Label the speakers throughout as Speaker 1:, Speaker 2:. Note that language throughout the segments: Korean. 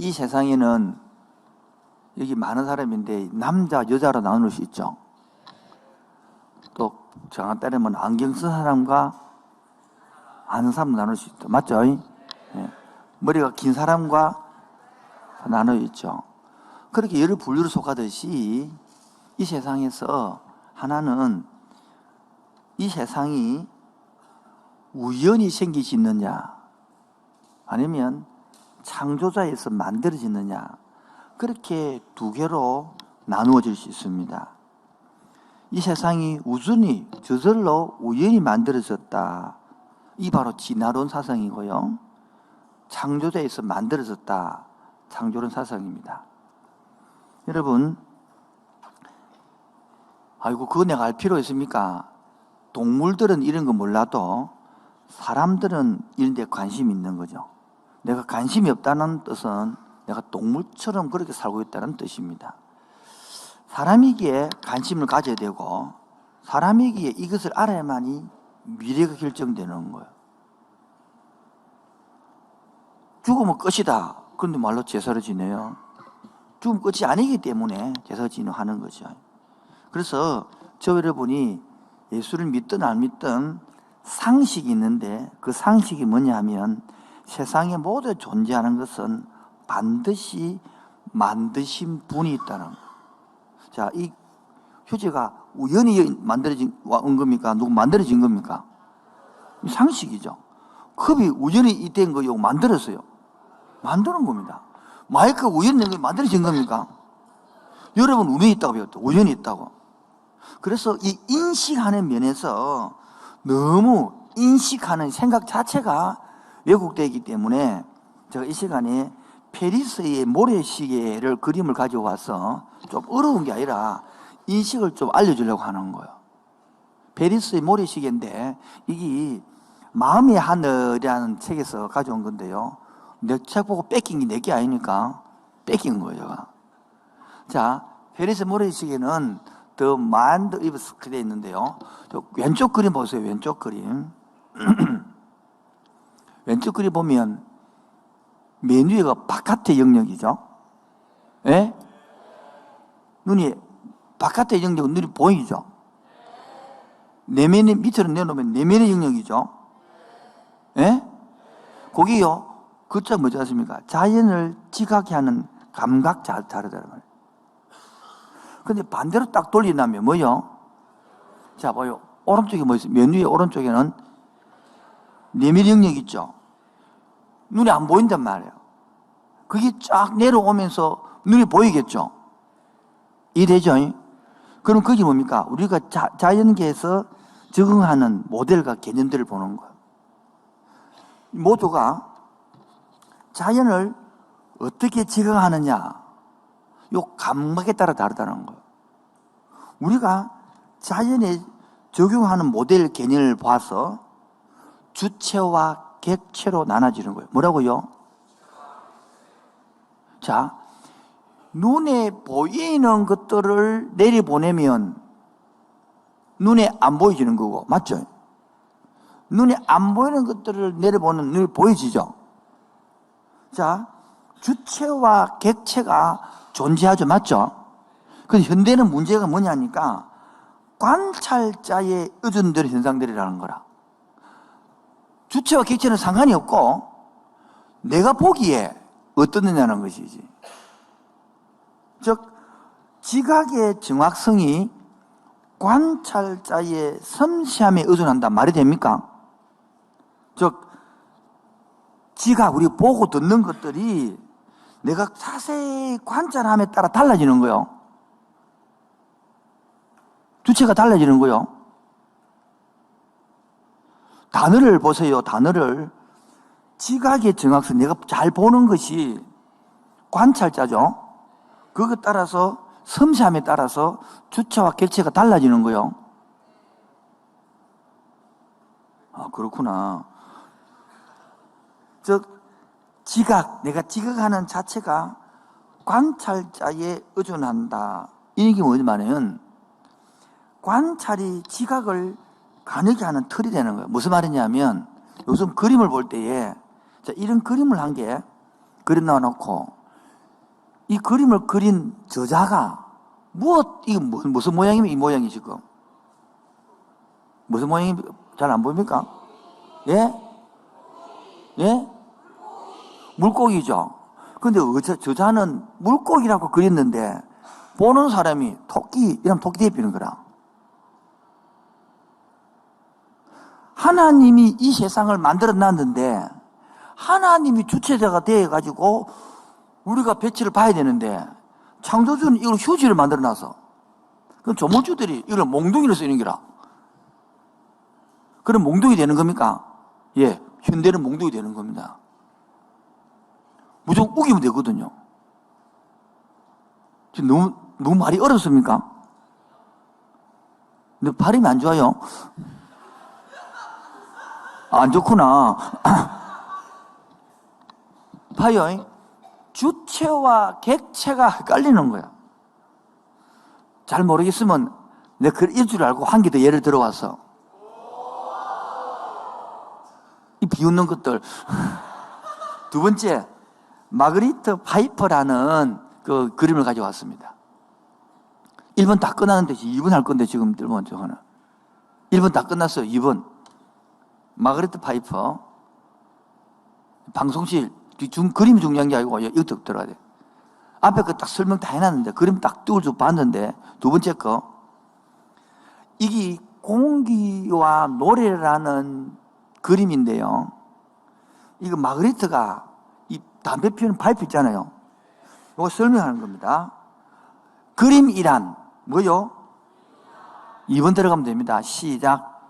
Speaker 1: 이 세상에는 여기 많은 사람인데 남자, 여자로 나눌 수 있죠. 또 정확 따르면 안경 쓴 사람과 아는 사람 나눌 수 있죠. 맞죠? 예. 머리가 긴 사람과 나눠 있죠. 그렇게 여러 분류로 속하듯이 이 세상에서 하나는 이 세상이 우연히 생기지느냐 아니면 창조자에서 만들어지느냐, 그렇게 두 개로 나누어질 수 있습니다. 이 세상이 우연히 저절로 우연히 만들어졌다, 이 바로 진화론 사상이고요. 창조자에서 만들어졌다, 창조론 사상입니다. 여러분, 아이고 그거 내가 알 필요 있습니까? 동물들은 이런 거 몰라도 사람들은 이런 데 관심이 있는 거죠. 내가 관심이 없다는 뜻은 내가 동물처럼 그렇게 살고 있다는 뜻입니다. 사람이기에 관심을 가져야 되고 사람이기에 이것을 알아야만이 미래가 결정되는 거예요. 죽으면 끝이다. 그런데 말로 제사를 지내요. 죽으면 끝이 아니기 때문에 제사를 지내는 거죠. 그래서 저 여러분이 예수를 믿든 안 믿든 상식이 있는데 그 상식이 뭐냐 하면 세상에 모두 존재하는 것은 반드시 만드신 분이 있다는 거예요. 자, 이 휴지가 우연히 만들어진 겁니까? 누구 만들어진 겁니까? 상식이죠. 컵이 우연히 된 거요, 만들었어요. 만드는 겁니다. 마이크가 우연히 만들어진 겁니까? 여러분 우연히 있다고 배웠죠. 우연히 있다고. 그래서 이 인식하는 면에서 너무 인식하는 생각 자체가 왜곡되기 때문에 제가 이 시간에 페리스의 모래시계를 그림을 가져와서 좀 어려운 게 아니라 인식을 좀 알려주려고 하는 거예요. 페리스의 모래시계인데 이게 마음의 하늘이라는 책에서 가져온 건데요. 내 책 보고 뺏긴 게 내 게 아니니까 뺏긴 거예요. 자, 페리스 모래시계는 The Mind of Scale 있는데요. 왼쪽 그림 보세요. 왼쪽 그림. 왼쪽 그림 보면 맨 위가 바깥의 영역이죠. 예? 눈이 바깥의 영역은 눈이 보이죠. 내면의 밑으로 내놓으면 내면의 영역이죠. 예? 거기요. 그자 뭐지 않습니까? 자연을 지각해 하는 감각 자르다는 말이에요. 근데 반대로 딱 돌리나면 뭐요? 자, 봐요. 오른쪽에 뭐 있어요? 맨 위에 오른쪽에는 내면 영역 있죠. 눈이 안 보인단 말이에요. 그게 쫙 내려오면서 눈이 보이겠죠. 이해되죠? 그럼 그게 뭡니까? 우리가 자연계에서 적응하는 모델과 개념들을 보는 거예요. 모두가 자연을 어떻게 적응하느냐, 요 감각에 따라 다르다는 거예요. 우리가 자연에 적용하는 모델 개념을 봐서 주체와 객체로 나눠지는 거예요. 뭐라고요? 자, 눈에 보이는 것들을 내려보내면 눈에 안 보여지는 거고, 맞죠? 눈에 안 보이는 것들을 내려보는 눈이 보여지죠? 자, 주체와 객체가 존재하죠. 맞죠? 근데 현대는 문제가 뭐냐니까 관찰자의 의존되는 현상들이라는 거라. 주체와 객체는 상관이 없고 내가 보기에 어떻느냐는 것이지. 즉 지각의 정확성이 관찰자의 섬세함에 의존한다 말이 됩니까? 즉 지각, 우리 보고 듣는 것들이 내가 자세히 관찰함에 따라 달라지는 거예요. 주체가 달라지는 거예요. 단어를 보세요. 단어를. 지각의 정확성, 내가 잘 보는 것이 관찰자죠. 그것 따라서 섬세함에 따라서 주체와 객체가 달라지는 거예요. 아, 그렇구나. 즉 지각, 내가 지각하는 자체가 관찰자에 의존한다. 이게 뭐지 말이면 관찰이 지각을 가능하게 하는 틀이 되는 거예요. 무슨 말이냐면 요즘 그림을 볼 때에 자, 이런 그림을 한 개 그림 나와놓고 이 그림을 그린 저자가 이거 무슨 모양이면 이 모양이 지금? 무슨 모양이 잘 안 보입니까? 예? 예? 물고기죠. 근데 저자는 물고기라고 그렸는데 보는 사람이 토끼, 이러면 토끼 대비는 거라. 하나님이 이 세상을 만들어 놨는데 하나님이 주체자가 되어가지고 우리가 배치를 봐야 되는데 창조주는 이걸 휴지를 만들어 놔서 그럼 조물주들이 이걸 몽둥이로 쓰는 거라. 그럼 몽둥이 되는 겁니까? 예, 현대는 몽둥이 되는 겁니다. 무조건 우기면 되거든요. 지금 너무 말이 어렵습니까? 근데 발음이 안 좋아요. 안 좋구나. 봐요. 주체와 객체가 헷갈리는 거야. 잘 모르겠으면 내가 그럴 줄 알고 한 개 더 예를 들어와서 이 비웃는 것들. 두 번째, 마그리트 파이퍼라는 그 그림을 가져왔습니다. 1번 다 끝났는데 2번 할 건데 지금 들면 저거는 1번 다 끝났어요. 2번 마그리트 파이퍼 방송실 그림이 중요한 게 아니고 이것도 들어야 돼. 앞에 거 딱 설명 다 해놨는데 그림 딱 띄워서 봤는데 두 번째 거 이게 공기와 노래라는 그림인데요. 이거 마그리트가 이 담배 피우는 파이프 있잖아요. 이거 설명하는 겁니다. 그림이란 뭐요? 2번 들어가면 됩니다. 시작.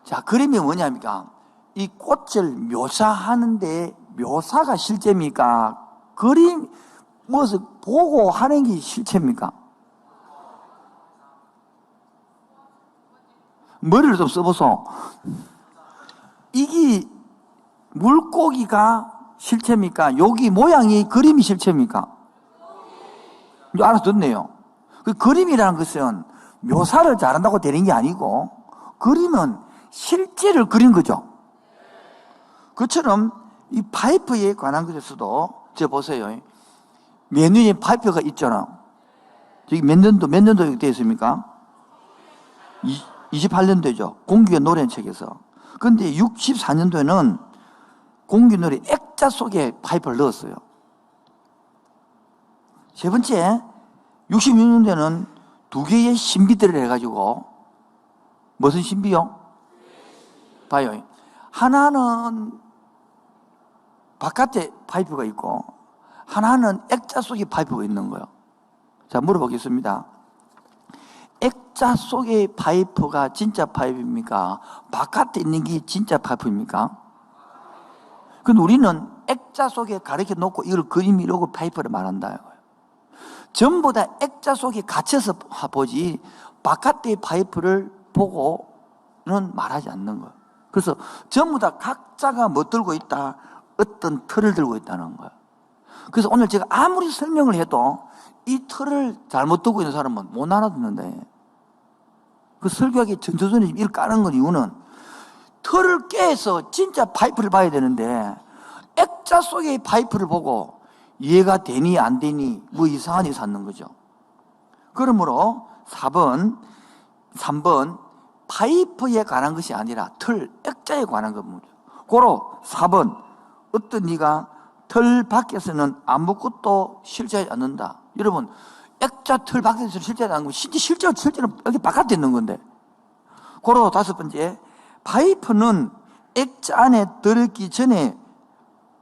Speaker 1: 자, 그림이 뭐냐니까 이 꽃을 묘사하는데 묘사가 실제입니까? 그림 모습 보고 하는 게 실체입니까? 머리를 좀 써보소. 이게 물고기가 실체입니까? 여기 모양이 그림이 실체입니까? 이제 알아서 듣네요. 그 그림이라는 것은 묘사를 잘한다고 되는 게 아니고 그림은 실제를 그린 거죠. 그처럼 이 파이프에 관한 것에서도 저 보세요. 메뉴에 파이프가 있잖아. 여기 몇 년도 되어 있습니까? 28년도죠. 공기와 노래는 책에서. 근데 64년도에는 공기 노래 액자 속에 파이프를 넣었어요. 세 번째, 66년도에는 두 개의 신비들을 해가지고 무슨 신비요? 봐요. 하나는 바깥에 파이프가 있고 하나는 액자 속에 파이프가 있는 거예요. 자, 물어보겠습니다. 액자 속의 파이프가 진짜 파이프입니까? 바깥에 있는 게 진짜 파이프입니까? 근데 우리는 액자 속에 가르쳐 놓고 이걸 그림이라고 파이프를 말한다. 전부 다 액자 속에 갇혀서 보지 바깥의 파이프를 보고는 말하지 않는 거예요. 그래서 전부 다 각자가 뭐 들고 있다? 어떤 틀을 들고 있다는 거예요. 그래서 오늘 제가 아무리 설명을 해도 이 틀을 잘못 듣고 있는 사람은 못 알아듣는데 그 설교하기 전조전에 이걸 까는 건 이유는 틀을 깨서 진짜 파이프를 봐야 되는데 액자 속의 파이프를 보고 이해가 되니 안 되니 뭐 이상한 일 찾는 거죠. 그러므로 3번 파이프에 관한 것이 아니라 틀, 액자에 관한 겁니다. 고로 4번 어떤 네가 틀 밖에서는 아무것도 실제하지 않는다. 여러분 액자 틀 밖에서 실제하지 않는 건 실제는 여기 바깥에 있는 건데. 고로 5번째 파이프는 액자 안에 들어있기 전에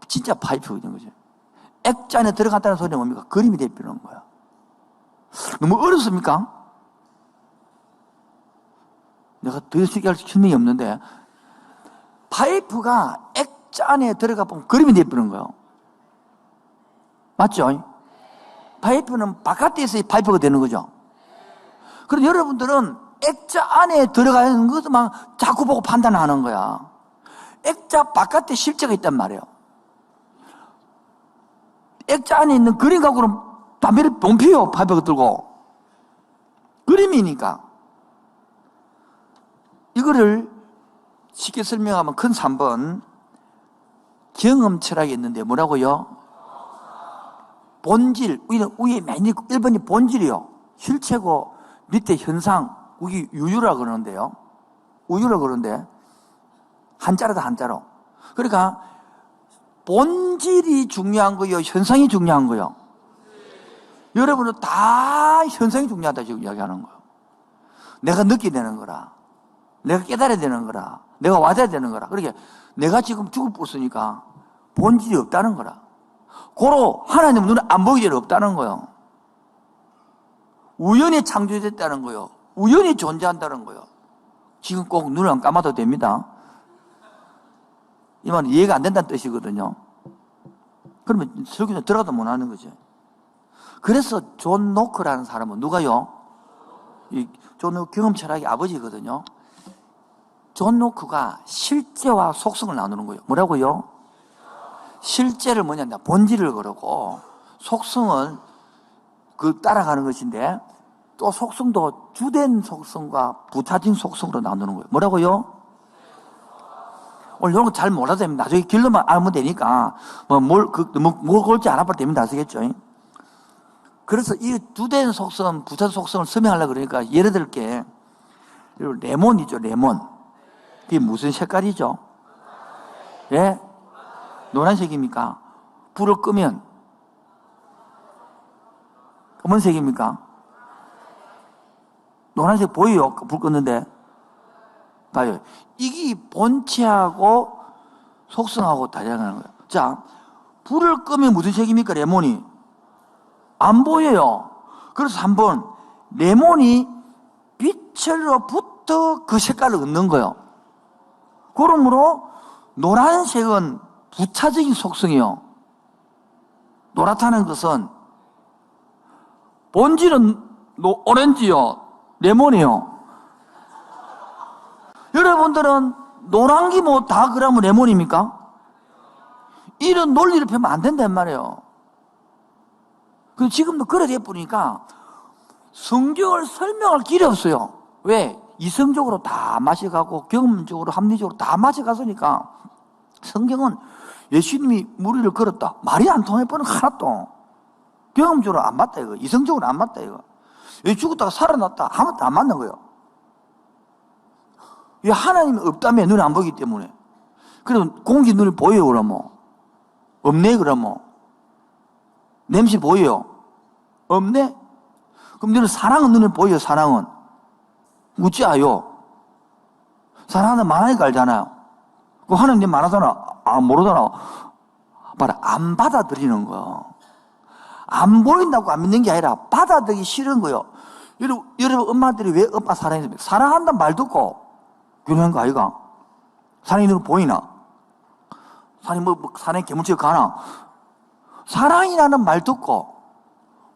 Speaker 1: 진짜 파이프가 있는 거죠. 액자 안에 들어갔다는 소리는 뭡니까? 그림이 되는 거야. 너무 어렵습니까? 내가 더 쉽게 할 설명이 없는데 파이프가 액자 안에 들어가 보면 그림이 되는 거예요. 맞죠? 파이프는 바깥에 있어야 파이프가 되는 거죠. 그런데 여러분들은 액자 안에 들어가 있는 것만 자꾸 보고 판단하는 거야. 액자 바깥에 실제가 있단 말이에요. 액자 안에 있는 그림 갖고는 담배를 못 피워요. 파이프가 들고. 그림이니까. 이거를 쉽게 설명하면 큰 3번. 경험 철학이 있는데 뭐라고요? 본질, 우리는 위에 맨 1번이 본질이요. 실체고 밑에 현상, 여기 유유라 그러는데요. 우유라 그러는데 한자로다 한자로. 그러니까 본질이 중요한 거요, 현상이 중요한 거요. 여러분은 다 현상이 중요하다 지금 이야기하는 거예요. 내가 느끼게 되는 거라, 내가 깨달아야 되는 거라, 내가 와줘야 되는 거라. 그러니까 내가 지금 죽을 뻔했으니까 본질이 없다는 거라. 고로 하나님 눈에 안 보이게 없다는 거예요. 우연히 창조됐다는 거예요. 우연히 존재한다는 거예요. 지금 꼭 눈을 안 감아도 됩니다. 이 말은 이해가 안 된다는 뜻이거든요. 그러면 설교는 들어가도 못 하는 거죠. 그래서 존 노크라는 사람은 누가요? 존 노크 경험 철학의 아버지거든요. 존 노크가 실제와 속성을 나누는 거예요. 뭐라고요? 실제를 뭐냐, 본질을 그러고 속성을 따라가는 것인데, 또 속성도 주된 속성과 부차진 속성으로 나누는 거예요. 뭐라고요? 오늘 이런 거 잘 몰라도 됩니다. 나중에 길로만 알면 되니까 뭘 걸지 안 아파도 됩니다. 아시겠죠? 그래서 이 주된 속성, 부차진 속성을 설명하려고 그러니까 예를 들게, 레몬이죠, 레몬. 그게 무슨 색깔이죠? 예? 노란색입니까? 불을 끄면 검은색입니까? 노란색 보여요? 불 껐는데 봐요. 이게 본체하고 속성하고 다르다는 거예요. 자, 불을 끄면 무슨 색입니까? 레몬이 안 보여요. 그래서 한번 레몬이 빛으로부터 그 색깔을 얻는 거예요. 그러므로 노란색은 부차적인 속성이요. 노랗다는 것은 본질은 오렌지요, 레몬이요. 여러분들은 노란 게 뭐 다 그러면 레몬입니까? 이런 논리를 펴면 안 된단 말이에요. 지금도 그래 돼버리니까 성경을 설명할 길이 없어요. 왜? 이성적으로 다 마셔가고 경험적으로 합리적으로 다 마셔갔으니까 성경은 예수님이 무리를 걸었다, 말이 안 통해버리는 하나도 경험적으로 안 맞다 이거, 이성적으로 안 맞다 이거. 왜 죽었다가 살아났다 아무것도 안 맞는 거예요. 왜? 하나님이 없다며 눈에 안 보이기 때문에. 그럼 공기 눈에 보여요 그러면? 없네 그러면? 냄새 보여요? 없네? 그럼 너는 사랑은 눈에 보여요? 사랑은? 묻지 아요? 사랑하는 만하니까 알잖아요. 그 하나님 만하잖아. 모르잖아. 봐라, 안 받아들이는 거예요. 안 보인다고 안 믿는 게 아니라 받아들이기 싫은 거예요. 여러분 엄마들이 왜 엄마 사랑했습니까? 사랑한다는 말 듣고 그러는 거 아이가? 사랑이 눈에 보이나? 사랑이 사랑이 개물치고 가나? 사랑이라는 말 듣고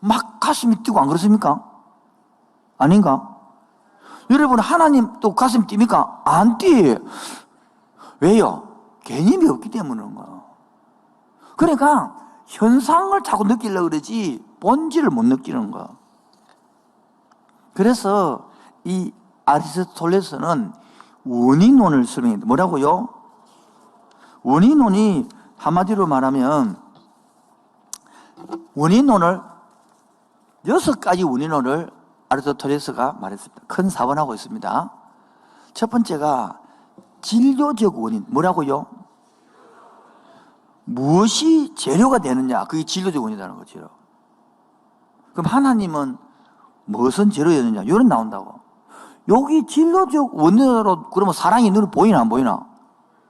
Speaker 1: 막 가슴이 뛰고 안 그렇습니까? 아닌가? 여러분 하나님 또 가슴 뜁니까? 안 뛰어요. 왜요? 개념이 없기 때문인 거예요. 그러니까 현상을 자꾸 느끼려고 그러지 본질을 못 느끼는 거예요. 그래서 이 아리스토텔레스는 원인론을 설명했는데 뭐라고요? 원인론이 한마디로 말하면 원인론을 6가지 원인론을 아리스토텔레스가 말했습니다. 큰 사원하고 있습니다. 첫 번째가 진료적 원인. 뭐라고요? 무엇이 재료가 되느냐, 그게 진료적 원인이라는 거죠. 그럼 하나님은 무엇은 재료였느냐, 이런 나온다고. 여기 진료적 원인으로 그러면 사랑이 눈에 보이나 안 보이나?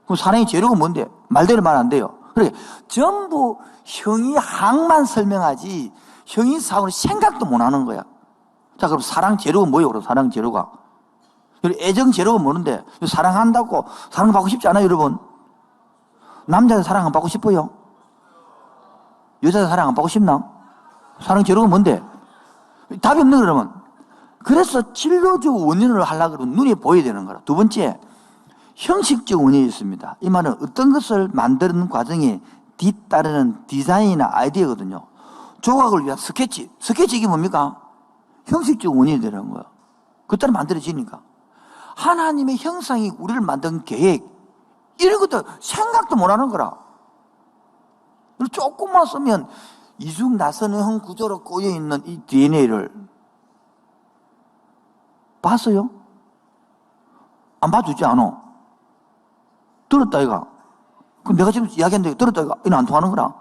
Speaker 1: 그럼 사랑의 재료가 뭔데? 말대로 말 안 돼요. 그래, 전부 형이 항만 설명하지 형이 사고는 생각도 못 하는 거야. 자, 그럼 사랑 재료가 뭐예요? 그럼 사랑 재료가. 애정 재료가 뭐는데? 사랑한다고 사랑받고 싶지 않아요, 여러분? 남자들 사랑 안 받고 싶어요? 여자들 사랑 안 받고 싶나? 사랑 재료가 뭔데? 답이 없는 그러면. 그래서 진로적 원인을 하려고 그러면 눈에 보여야 되는 거라. 두 번째, 형식적 원인이 있습니다. 이 말은 어떤 것을 만드는 과정에 뒤따르는 디자인이나 아이디어거든요. 조각을 위한 스케치. 스케치 이게 뭡니까? 형식적 원인이 되는 거예요. 그 따라 만들어지니까. 하나님의 형상이 우리를 만든 계획, 이런 것도 생각도 못 하는 거라. 조금만 쓰면 이중 나선형 구조로 꼬여있는 이 DNA를 봤어요? 안 봐주지 않아? 들었다 이가. 그럼 내가 지금 이야기했는데 들었다 이가. 이는 안 통하는 거라.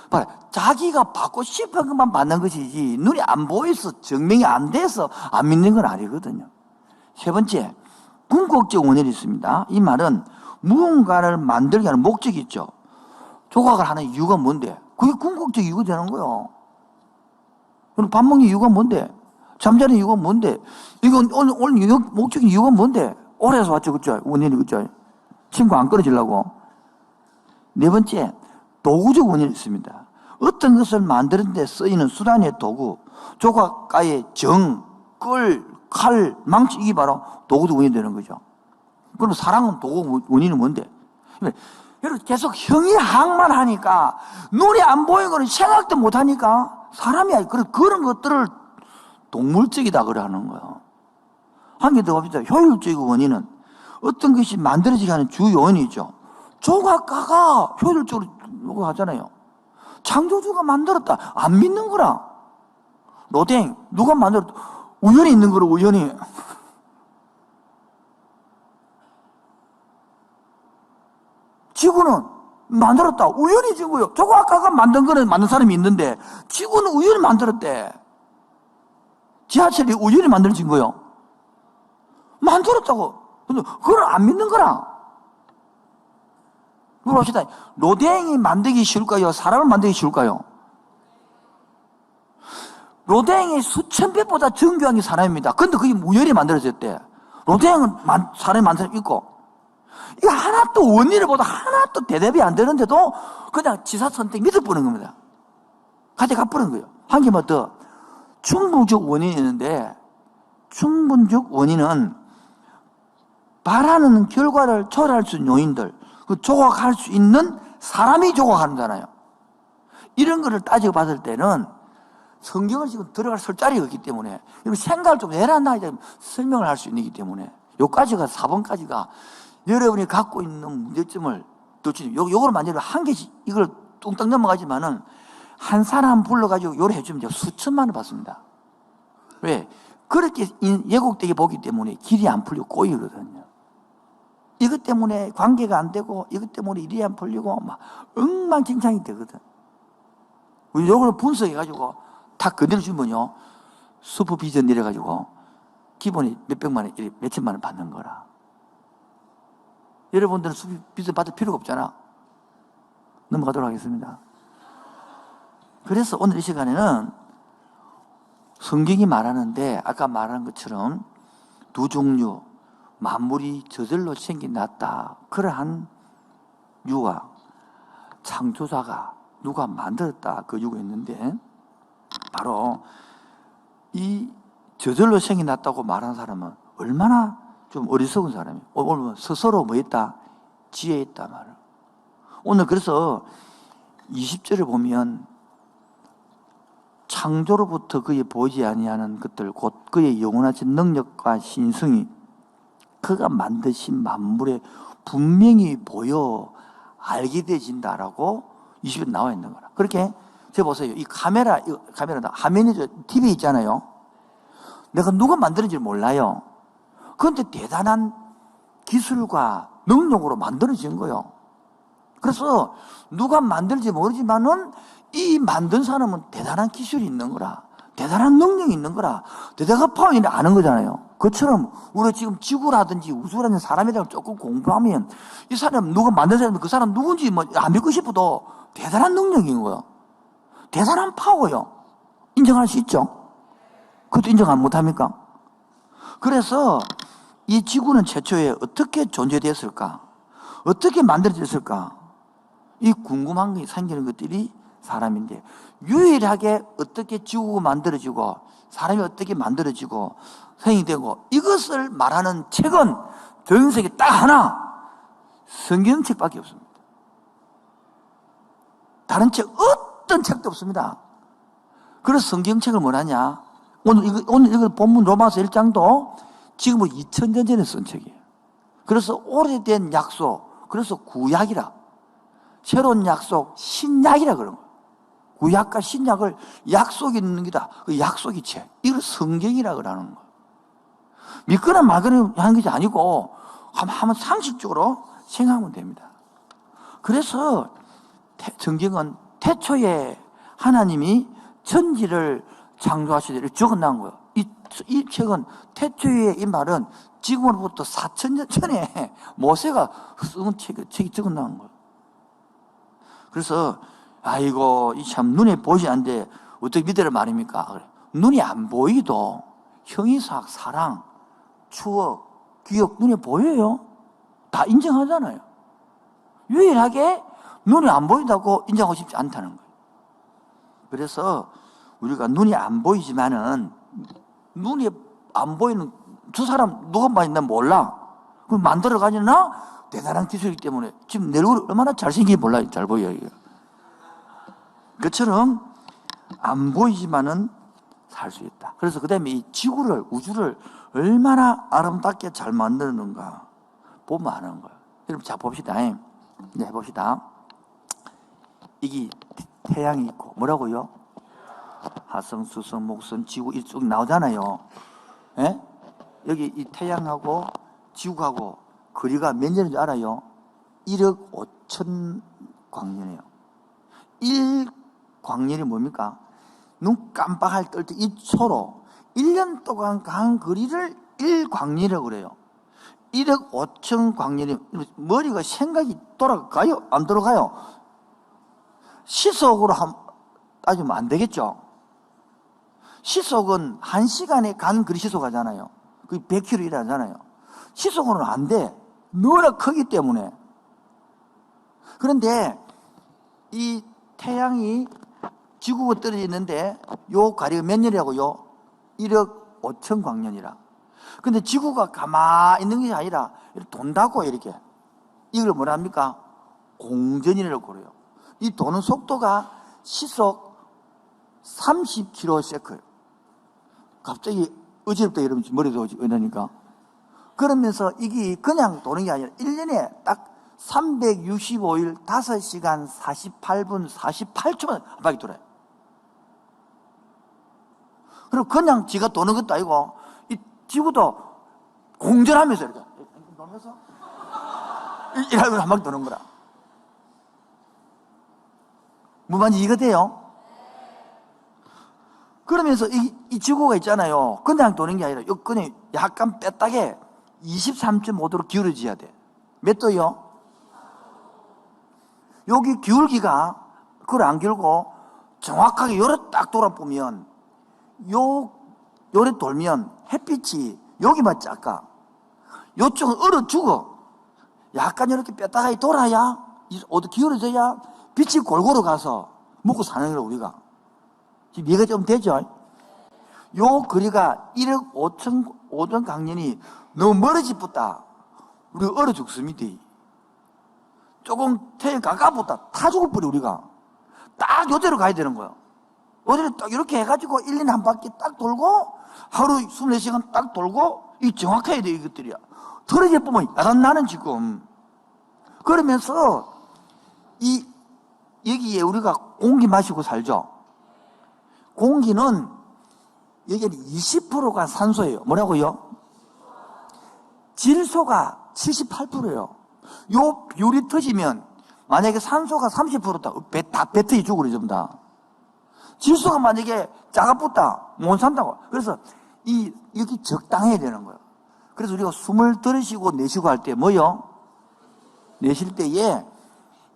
Speaker 1: 봐라, 자기가 받고 싶은 것만 받는 것이지 눈이 안 보여서 증명이 안 돼서 안 믿는 건 아니거든요. 세 번째, 궁극적 원인이 있습니다. 이 말은 무언가를 만들게 하는 목적이 있죠. 조각을 하는 이유가 뭔데? 그게 궁극적 이유가 되는 거예요. 그럼 밥 먹는 이유가 뭔데? 잠자는 이유가 뭔데? 이건 오늘 목적인 이유가 뭔데? 오래서 왔죠, 그죠? 원인이 그죠? 친구 안 끊어지려고. 네 번째, 도구적 원인이 있습니다. 어떤 것을 만드는 데 쓰이는 수단의 도구, 조각가의 정, 끌, 칼, 망치, 이게 바로 도구적 원인이 되는 거죠. 그럼 사랑은 도구 원인은 뭔데? 여러분 계속 형이항만 하니까 눈이 안 보이는 거는 생각도 못 하니까 사람이 그런 것들을 동물적이다 그래 하는 거예요. 한 개 더 봅시다. 효율적인 원인은 어떤 것이 만들어지게 하는 주 요인이죠. 조각가가 효율적으로 요거 하잖아요. 창조주가 만들었다. 안 믿는 거라. 로댕 누가 만들었다. 우연히 있는 거로 우연히. 지구는 만들었다. 우연히 지구요. 조각가가 만든 거는 만든 사람이 있는데 지구는 우연히 만들었대. 지하철이 우연히 만들어진 거요. 만들었다고. 근데 그걸 안 믿는 거라. 물어봅시다. 로댕이 만들기 쉬울까요? 사람을 만들기 쉬울까요? 로댕이 수천 배보다 정교한 게 사람입니다. 근데 그게 우연히 만들어졌대. 로댕은 사람이 만든 사람이 있고. 이거 하나도 원인을 보다 하나도 대답이 안 되는데도 그냥 지사 선택 믿어보는 겁니다. 가져가버리는 거예요. 한 개만 더. 충분적 원인이 있는데, 충분적 원인은 바라는 결과를 초래할 수 있는 요인들, 그 조각할 수 있는 사람이 조각하는 거잖아요. 이런 거를 따지고 봤을 때는 성경을 지금 들어갈 설 자리가 없기 때문에 생각을 좀 내놨나 설명을 할 수 있기 때문에 요까지가 4번까지가 여러분이 갖고 있는 문제점을 요거를 만약에 한 개씩 이걸 뚱땅 넘어가지만은 한 사람 불러가지고 요래 해주면 제가 수천만 원 받습니다. 왜? 그렇게 예곡되게 보기 때문에 길이 안 풀리고 꼬이거든요. 이것 때문에 관계가 안 되고 이것 때문에 일이 안 풀리고 막 엉망진창이 되거든. 요거를 분석해가지고 다 그대로 주면요 슈퍼비전 내려가지고 기본이 몇백만 원, 몇천만 원 받는 거라. 여러분들은 슈퍼비전 받을 필요가 없잖아. 넘어가도록 하겠습니다. 그래서 오늘 이 시간에는 성경이 말하는데 아까 말한 것처럼 두 종류, 만물이 저절로 생겨났다. 그러한 유가 창조자가 누가 만들었다. 그 유가 있는데 바로 이 저절로 생겨났다고 말하는 사람은 얼마나 좀 어리석은 사람이에요. 오늘 스스로 뭐 했다? 지혜 있다 말을. 오늘 그래서 20절을 보면 창조로부터 그의 보이지 아니하는 것들 곧 그의 영원하신 능력과 신성이 그가 만드신 만물에 분명히 보여 알게 되진다라고 20에 나와 있는 거라. 그렇게 저 보세요. 이 카메라다 화면이죠. TV 있잖아요. 내가 누가 만드는지 몰라요. 그런데 대단한 기술과 능력으로 만들어진 거예요. 그래서 누가 만들지 모르지만은 이 만든 사람은 대단한 기술이 있는 거라. 대단한 능력이 있는 거라. 대단한 파워가 아는 거잖아요. 그처럼 우리가 지금 지구라든지 우주라든지 사람이라고 조금 공부하면 이 사람 누가 만든 사람은 그 사람 누군지 뭐 안 믿고 싶어도 대단한 능력인 거예요. 대단한 파워요. 인정할 수 있죠? 그것도 인정 안 못합니까? 그래서 이 지구는 최초에 어떻게 존재되었을까? 어떻게 만들어졌을까? 이 궁금한 게 생기는 것들이 사람인데 유일하게 어떻게 지구가 만들어지고 사람이 어떻게 만들어지고 생기되고 이것을 말하는 책은 전 세계 딱 하나 성경책밖에 없습니다. 다른 책 어떤 책도 없습니다. 그래서 성경책을 뭐하냐 오늘 이거 본문 로마서 1장도 지금 2000년 전에 쓴 책이에요. 그래서 오래된 약속, 그래서 구약이라 새로운 약속, 신약이라 그런 거예요. 구약과 신약을 약속이 있는 게다. 그 약속이 체. 이걸 성경이라 그러는 거예요. 믿거나 말거나 하는 것이 아니고 한번 상식적으로 생각하면 됩니다. 그래서 성경은 태초에 하나님이 천지를 창조하시되 적어놓은 거예요. 이 책은 태초에 이 말은 지금으로부터 4,000년 전에 모세가 쓴 책이 적어놓은 거예요. 그래서 아이고 이 참 눈에 보이지 않는데 어떻게 믿으라 말입니까? 그래. 눈이 안 보이도 형이삭, 사랑, 추억, 기억 눈에 보여요. 다 인정하잖아요. 유일하게 눈이 안 보인다고 인정하고 싶지 않다는 거예요. 그래서 우리가 눈이 안 보이지만은 눈이 안 보이는 두 사람 누가 많이 난 몰라. 그럼 만들어가지나 대단한 기술이기 때문에 지금 내 얼굴 얼마나 잘생긴지 몰라요. 잘 보여요. 이게. 그처럼 안 보이지만은 살 수 있다. 그래서 그 다음에 이 지구를, 우주를 얼마나 아름답게 잘 만드는가 보면 아는 거예요. 여러분, 자, 봅시다. 이제 해봅시다. 이게 태양이 있고, 뭐라고요? 화성, 수성, 목성, 지구 이쪽 나오잖아요. 예? 여기 이 태양하고 지구하고 거리가 몇 년인지 알아요? 1억 5천 광년이에요. 1광년이 뭡니까? 눈 깜빡할 때 1초로 1년 동안 간 거리를 1광년이라고 그래요. 1억 5천 광년이 머리가 생각이 돌아가요? 안 돌아가요? 시속으로 따지면 안 되겠죠? 시속은 1시간에 간 거리 시속하잖아요. 그게 100km 이라잖아요. 시속으로는 안 돼. 너무나 크기 때문에. 그런데 이 태양이 지구가 떨어져 있는데 요 가리가 몇 년이라고요? 1억 5천 광년이라. 근데 지구가 가만히 있는 게 아니라 이렇게 돈다고 이렇게. 이걸 뭐라 합니까? 공전이라고 그래요. 이 도는 속도가 시속 30km/s. 갑자기 어지럽다 이러면 머리도 어지러니까. 그러면서 이게 그냥 도는 게 아니라 1년에 딱 365일 5시간 48분 48초만 한 바퀴 돌아요. 그리고 그냥 지가 도는 것도 아니고 이 지구도 공전하면서 이렇게 돌면서 이러면 한 바퀴 도는 거라. 무반지 이거 돼요? 그러면서 이 지구가 있잖아요. 그냥 도는 게 아니라 그냥 약간 빼딱에 23.5도로 기울어져야 돼. 몇 도요? 여기 기울기가 그걸 안 기울고 정확하게 요래 딱 돌아보면 요래 돌면 햇빛이 여기만 작아. 요쪽은 얼어 죽어. 약간 이렇게 뼈다가 돌아야 어디 기울어져야 빛이 골고루 가서 먹고 사는 거예요. 우리가 지금 이해가 좀 되죠? 요 거리가 1억 5천 광년이 너무 멀어지붙다 우리가 얼어 죽습니다. 조금 태양 가까웠다 타 죽을 뻔해. 우리가 딱 요대로 가야 되는 거예요. 요대로 딱 이렇게 해가지고 1년에 한 바퀴 딱 돌고 하루 24시간 딱 돌고 이 정확해야 돼. 이것들이야. 털어져 보면 야단 나는 지금. 그러면서 여기에 우리가 공기 마시고 살죠. 공기는 여기는 20%가 산소예요. 뭐라고요? 질소가 78%예요. 요 비율이 터지면 만약에 산소가 30%다. 다 뱉어지 죽으려 전부 다. 질소가 만약에 작아붙다. 못 산다고. 그래서 여기 적당해야 되는 거예요. 그래서 우리가 숨을 들이쉬고 내쉬고 할 때 뭐요? 내쉴 때에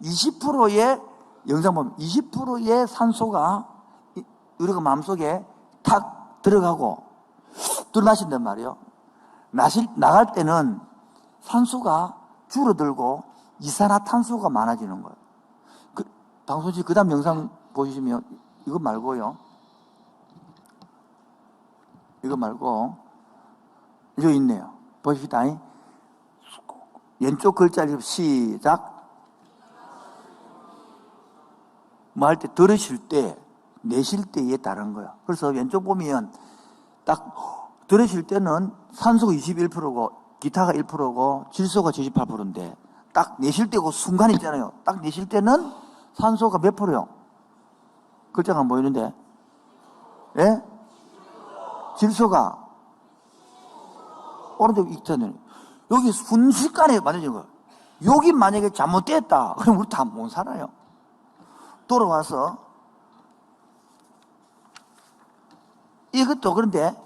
Speaker 1: 20%의 영상 보면 20%의 산소가 우리가 마음속에 탁 들어가고 들어마신단 말이에요. 나갈 때는 산소가 줄어들고 이산화탄소가 많아지는 거예요. 방송실 그 다음 영상 보시면 이거 말고요. 이거 말고 여기 있네요. 보십시다. 왼쪽 글자를 시작. 뭐 할 때 들으실 때 내쉴 때에 따른 거야. 그래서 왼쪽 보면 딱 들으실 때는 산소가 21%고 기타가 1%고 질소가 78%인데 딱 내쉴 때고 순간 있잖아요. 딱 내쉴 때는 산소가 몇 프로요? 글자가 안 보이는데. 예? 질소가 오른쪽 있잖아요. 여기 순식간에 만들어진 거예요. 여기 만약에 잘못됐다. 그럼 우리 다 못 살아요. 돌아와서 이것도 그런데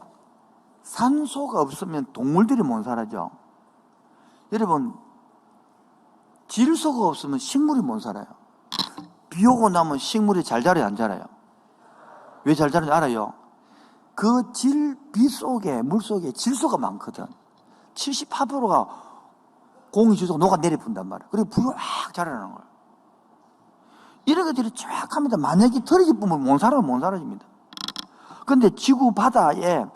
Speaker 1: 산소가 없으면 동물들이 못 살아죠. 여러분, 질소가 없으면 식물이 못 살아요. 비 오고 나면 식물이 잘 자라요, 안 자라요? 왜 잘 자라는지 알아요? 그 비 속에, 물 속에 질소가 많거든. 78%가 공기 질소가 녹아내려 분단 말이에요. 그리고 불이 확 자라는 거예요. 이런 것들이 정확합니다. 만약에 털이 뿌면 못 사라집니다. 근데 지구 바다에,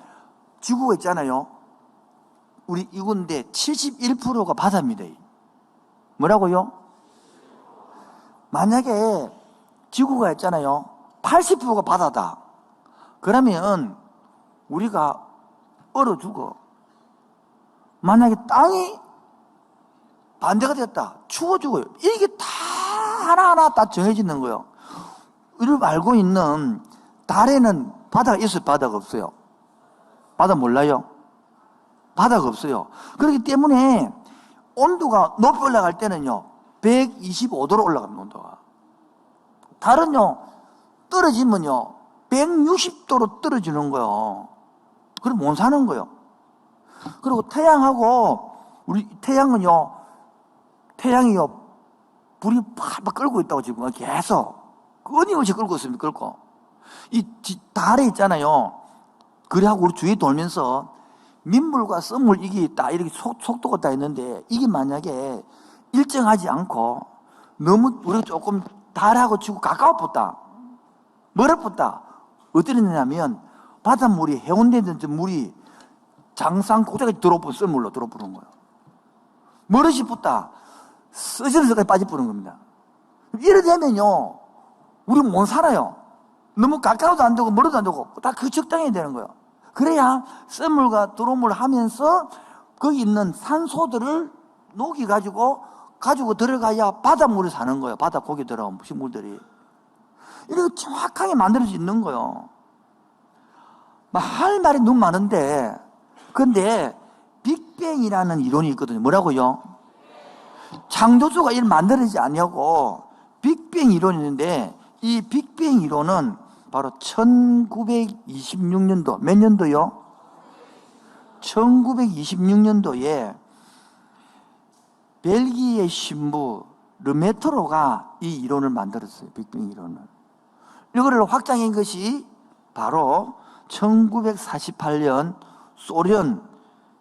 Speaker 1: 지구가 있잖아요. 우리 이건데 71%가 바다입니다. 뭐라고요? 만약에 지구가 있잖아요. 80%가 바다다. 그러면 우리가 얼어 죽어. 만약에 땅이 반대가 됐다. 추워 죽어요. 이게 다 하나하나 다 정해지는 거예요. 우리가 알고 있는 달에는 바다가 있어요? 바다가 없어요? 바다 몰라요? 바다가 없어요. 그렇기 때문에 온도가 높이 올라갈 때는요, 125도로 올라갑니다, 온도가. 달은요, 떨어지면요, 160도로 떨어지는 거예요. 그럼 못 사는 거예요. 그리고 태양하고, 우리 태양이요, 불이 팍팍 끓고 있다고 지금 계속. 끊임없이 끓고 있습니다, 끓고. 이 달에 있잖아요. 그래하고 우리 주위에 돌면서 민물과 썸물 이게 딱 이렇게 속도가 다 있는데 이게 만약에 일정하지 않고 너무 우리가 조금 달하고 지구 가까워 붙다. 멀어붙다. 어떻게 되냐면 바닷물이 해운대에 있는 물이 장상 꼭대기까지 들어오고 썸물로 들어오는 거예요. 멀어지 붙다. 쓰러져서까지 빠져버리는 겁니다. 이래 되면요, 우리 못 살아요. 너무 가까워도 안 되고 멀어도 안 되고 다 그 적당해야 되는 거예요. 그래야 썸물과 드로물 하면서 거기 있는 산소들을 녹여가지고 가지고 들어가야 바닷물을 사는 거예요. 바다 고기 들어온 식물들이. 이렇게 정확하게 만들어져 있는 거예요. 할 말이 너무 많은데, 근데 빅뱅이라는 이론이 있거든요. 뭐라고요? 창조주가 이를 만들어지지 않냐고 빅뱅 이론이 있는데, 이 빅뱅 이론은 바로 1926년도, 몇 년도요? 1926년도에 벨기에 신부 르메트로가 이 이론을 만들었어요. 빅뱅 이론을. 이거를 확장한 것이 바로 1948년 소련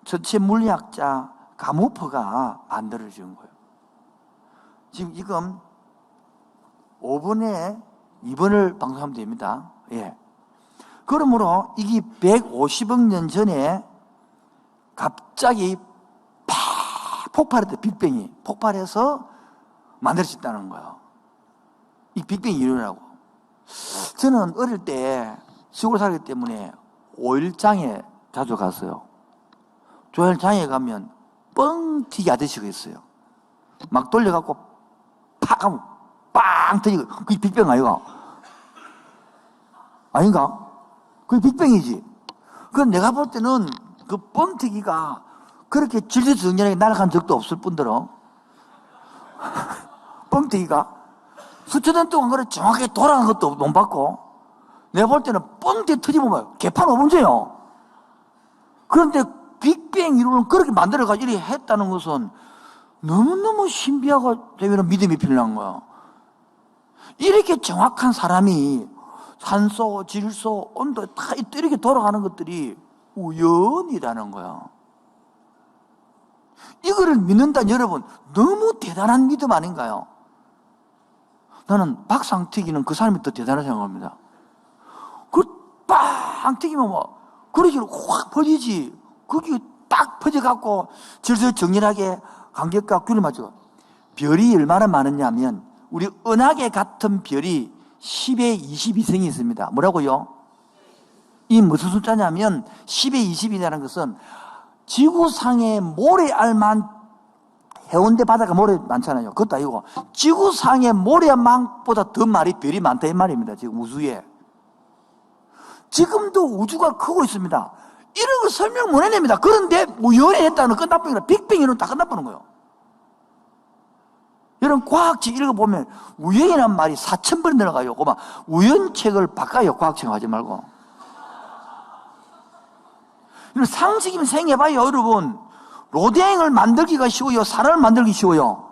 Speaker 1: 전체 물리학자 가모프가 만들어진 거예요. 지금 5분에 2번을 방송하면 됩니다. 예. 그러므로 이게 150억 년 전에 갑자기 팍 폭발했대. 빅뱅이 폭발해서 만들어졌다는 거예요. 이 빅뱅 이론이라고. 저는 어릴 때 시골 살기 때문에 오일장에 자주 갔어요. 오일장에 가면 뻥튀기 아저씨가 있어요. 막 돌려갖고 팍 하면 빵 터지고. 그게 빅뱅 아이가? 아닌가? 그게 빅뱅이지. 그건 내가 볼 때는 그 뻥튀기가 그렇게 질서정연하게 날아간 적도 없을 뿐더러 뻥튀기가 수천 년 동안 그렇게 정확하게 돌아간 것도 못 봤고, 내가 볼 때는 뻥튀기 터지면 개판 5문제요. 그런데 빅뱅 이론을 그렇게 만들어가지고 이렇게 했다는 것은 너무너무 신비하고 되면 믿음이 필요한 거야. 이렇게 정확한 사람이 산소, 질소, 온도 다 이렇게 돌아가는 것들이 우연이라는 거야. 이거를 믿는다는 여러분, 너무 대단한 믿음 아닌가요? 나는 박상튀기는 그 사람이 더 대단하다고 생각합니다. 빵 튀기면 그러기로 확 퍼지지. 그게 딱 퍼져갖고 질서 정연하게 간격과 균을 맞춰. 별이 얼마나 많으냐면 우리 은하계 같은 별이 10의 22승이 있습니다. 뭐라고요? 이 무슨 숫자냐면 10의 22라는 것은 지구상의 모래알만 해운대 바다가 모래 많잖아요. 그것도 아니고 지구상의 모래만보다 더 별이 많다 이 말입니다. 지금 우주에. 지금도 우주가 크고 있습니다. 이런 거 설명 못 해냅니다. 그런데 우연히 했다는 끝나버리니까 빅뱅 이런 다 끝나버리는 거예요. 이런 과학책 읽어보면 우연이란 말이 4,000번이 늘어가요. 막 우연책을 바꿔요. 과학책 하지 말고. 이런 상식이면 생각해봐요. 여러분, 로댕을 만들기가 쉬워요? 사람을 만들기 쉬워요?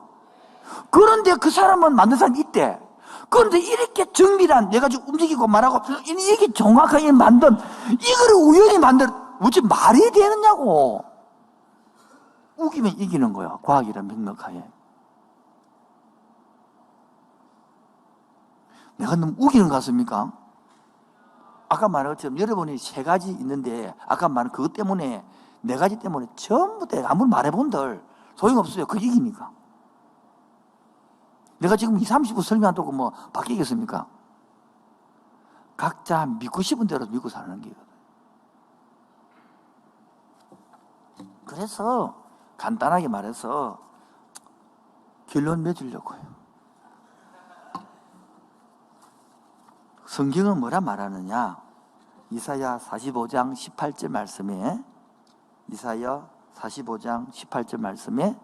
Speaker 1: 그런데 그 사람은 만든 사람이 있대. 그런데 이렇게 정밀한 내가 지금 움직이고 말하고 이게 정확하게 만든 이거를 우연히 만들 어찌 말이 되느냐고. 우기면 이기는 거야. 과학이란 명백하게. 내가 너무 우기는 것 같습니까? 아까 말한 것처럼 여러분이 세 가지 있는데 아까 말한 그것 때문에 네 가지 때문에 전부 다 아무리 말해본들 소용없어요. 그게 이기니까. 내가 지금 20, 30분 설명한다고 뭐 바뀌겠습니까? 각자 믿고 싶은 대로 믿고 사는 거거든. 그래서 간단하게 말해서 결론 맺으려고요. 성경은 뭐라 말하느냐? 이사야 45장 18절 말씀에 이사야 45장 18절 말씀에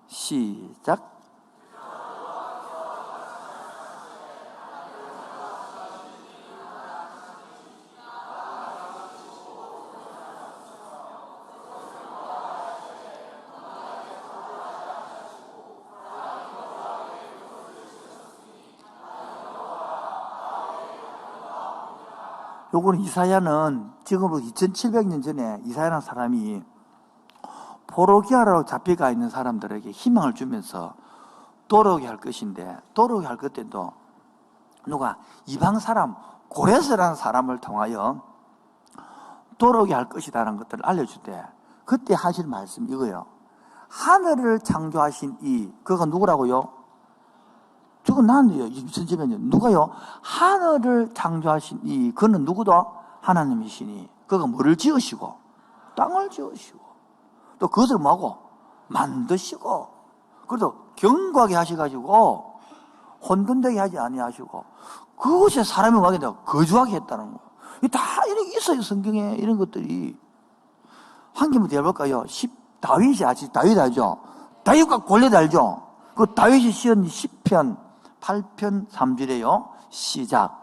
Speaker 1: 시작. 요거는 이사야는 지금으로 2700년 전에 이사야라는 사람이 포로기아라고 잡혀가 있는 사람들에게 희망을 주면서 돌아오게 할 것인데, 돌아오게 할 것 때도 누가 이방 사람 고레스라는 사람을 통하여 돌아오게 할 것이다라는 것들을 알려줄 때 그때 하실 말씀 이거예요. 하늘을 창조하신 그가 누구라고요? 저건 나는데요. 2000년이요. 누가요? 하늘을 창조하신 그는 누구도? 하나님이시니. 그가 뭐를 지으시고? 땅을 지으시고. 또 그것을 뭐하고? 만드시고. 그래도 견고하게 하셔가지고 혼돈되게 하지 아니하시고 그곳에 사람이 와게 되고 거주하게 했다는 거예요. 다 이런 게 있어요. 성경에 이런 것들이. 한 개만 더 해볼까요? 다윗이 아시죠? 다윗 알죠? 다윗과 골리앗 알죠? 그 다윗이 시은 10편 8편 3절에요. 시작.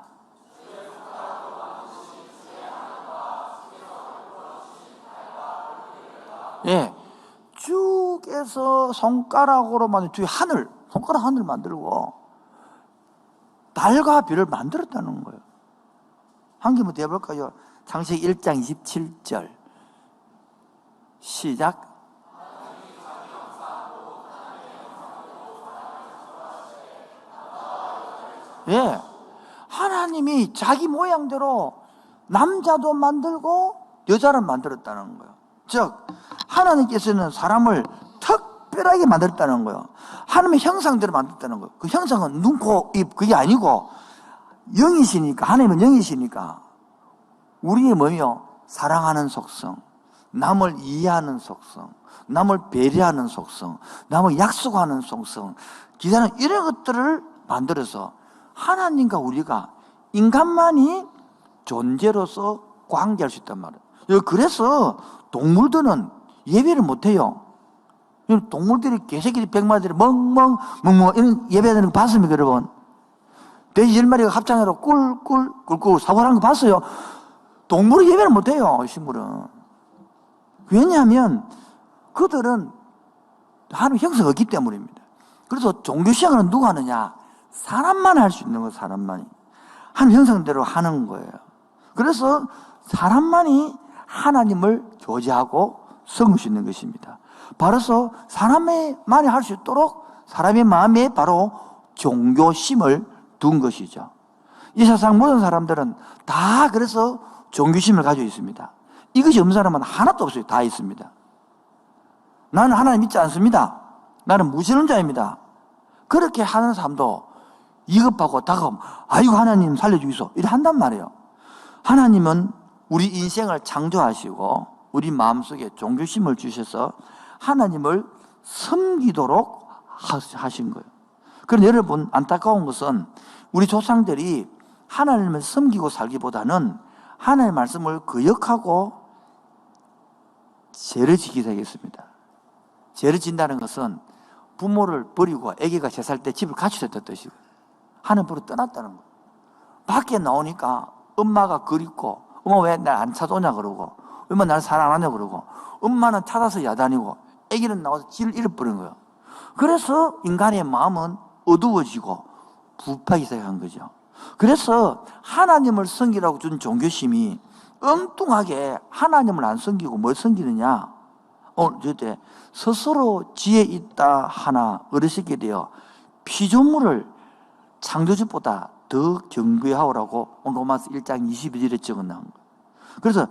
Speaker 1: 예. 주께서 손가락으로 만든 주의 손가락 하늘 만들고 달과 별을 만들었다는 거예요. 한 개만 더 해볼까요? 창세기 1장 27절. 시작. 예. 하나님이 자기 모양대로 남자도 만들고 여자를 만들었다는 거예요. 즉, 하나님께서는 사람을 특별하게 만들었다는 거예요. 하나님의 형상대로 만들었다는 거예요. 그 형상은 눈, 코, 입, 그게 아니고 영이시니까, 하나님은 영이시니까 우리의 뭐요? 사랑하는 속성, 남을 이해하는 속성, 남을 배려하는 속성, 남을 약속하는 속성, 기다는 이런 것들을 만들어서 하나님과 우리가 인간만이 존재로서 관계할 수 있단 말이에요. 그래서 동물들은 예배를 못해요. 동물들이 개새끼리 100마리들이 멍멍 이런 예배하는 거 봤습니까 여러분? 돼지 10마리가 합창으로 꿀꿀꿀꿀 사고하는 거 봤어요? 동물은 예배를 못해요. 식물은. 왜냐하면 그들은 하나님 형성이 없기 때문입니다. 그래서 종교시행은 누가 하느냐? 사람만 할 수 있는 거예요. 사람만이. 하나님 형성대로 하는 거예요. 그래서 사람만이 하나님을 교제하고 섬길 수 있는 것입니다. 바로서 사람만이 할 수 있도록 사람의 마음에 바로 종교심을 둔 것이죠. 이 세상 모든 사람들은 다 그래서 종교심을 가지고 있습니다. 이것이 없는 사람은 하나도 없어요. 다 있습니다. 나는 하나님 믿지 않습니다. 나는 무신론자입니다. 그렇게 하는 사람도 이급하고 다가오면 아이고 하나님 살려주이소 이래 한단 말이에요. 하나님은 우리 인생을 창조하시고 우리 마음속에 종교심을 주셔서 하나님을 섬기도록 하신 거예요. 그런데 여러분, 안타까운 것은 우리 조상들이 하나님을 섬기고 살기보다는 하나님의 말씀을 거역하고 죄를 지기 시작했습니다. 죄를 진다는 것은 부모를 버리고 아기가 3살 때 집을 가출했다는 뜻이고, 하나님으로 떠났다는 거예요. 밖에 나오니까 엄마가 그립고, 엄마 왜 날 안 찾아오냐 그러고, 엄마 나를 사랑 안 하냐 그러고, 엄마는 찾아서 야단이고 아기는 나와서 지를 잃어버린 거예요. 그래서 인간의 마음은 어두워지고 부패하기 시작한 거죠. 그래서 하나님을 섬기라고 준 종교심이 엉뚱하게 하나님을 안 섬기고 뭘 섬기느냐, 오늘 저때 스스로 지혜 있다 하나 어르시게 되어 피조물을 창조주보다 더 경배하오라고 로마서 1장 22절에 적어놓은 거예요. 그래서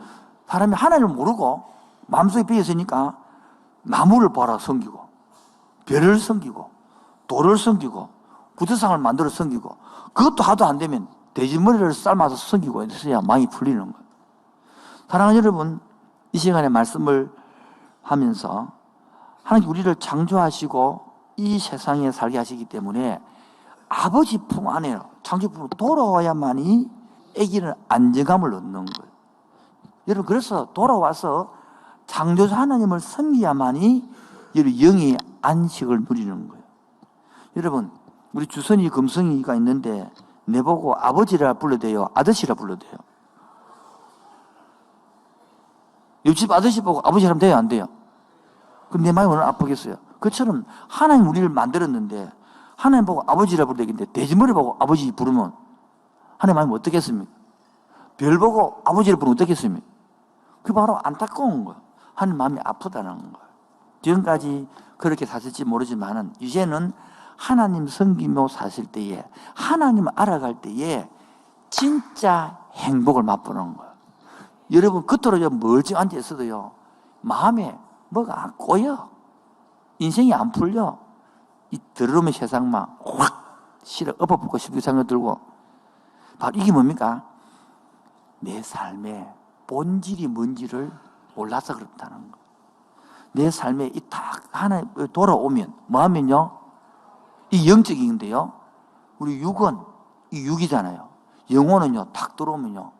Speaker 1: 사람이 하나님을 모르고 마음속에 비었으니까 나무를 봐라 섬기고, 별을 섬기고, 돌을 섬기고, 구두상을 만들어 섬기고, 그것도 하도 안 되면 돼지머리를 삶아서 섬기고 있어야 마음이 풀리는 거예요. 사랑하는 여러분, 이 시간에 말씀을 하면서 하나님 우리를 창조하시고 이 세상에 살게 하시기 때문에 아버지 품 안에 창조품으로 돌아와야만이 아기는 안정감을 얻는 거예요. 여러분, 그래서 돌아와서 창조주 하나님을 섬겨야만이 영의 안식을 누리는 거예요. 여러분, 우리 주선이 금성이가 있는데 내보고 아버지라 불러대요, 아저씨라 불러대요? 옆집 아저씨 보고 아버지라면 돼요, 안 돼요? 그럼 내 마음이 얼마나 아프겠어요? 그처럼 하나님 우리를 만들었는데 하나님 보고 아버지라 부르는데 돼지머리 보고 아버지 부르면 하나님 마음이 어떻겠습니까? 별 보고 아버지를 부르면 어떻겠습니까? 그게 바로 안타까운 거예요. 하나님 마음이 아프다는 거예요. 지금까지 그렇게 사실지 모르지만은 이제는 하나님 섬기며 사실 때에, 하나님을 알아갈 때에 진짜 행복을 맛보는 거예요. 여러분, 겉으로 멀쩡 앉아 있어도요, 마음에 뭐가 안 꼬여. 인생이 안 풀려. 이 더러움의 세상만 확 실어 엎어붙고 싶은 생각 들고, 바로 이게 뭡니까? 내 삶의 본질이 뭔지를 몰라서 그렇다는 거예요. 내 삶에 이 딱 하나 돌아오면, 뭐 하면요? 이 영적인데요, 우리 육은 이 육이잖아요. 영혼은요, 탁 들어오면요,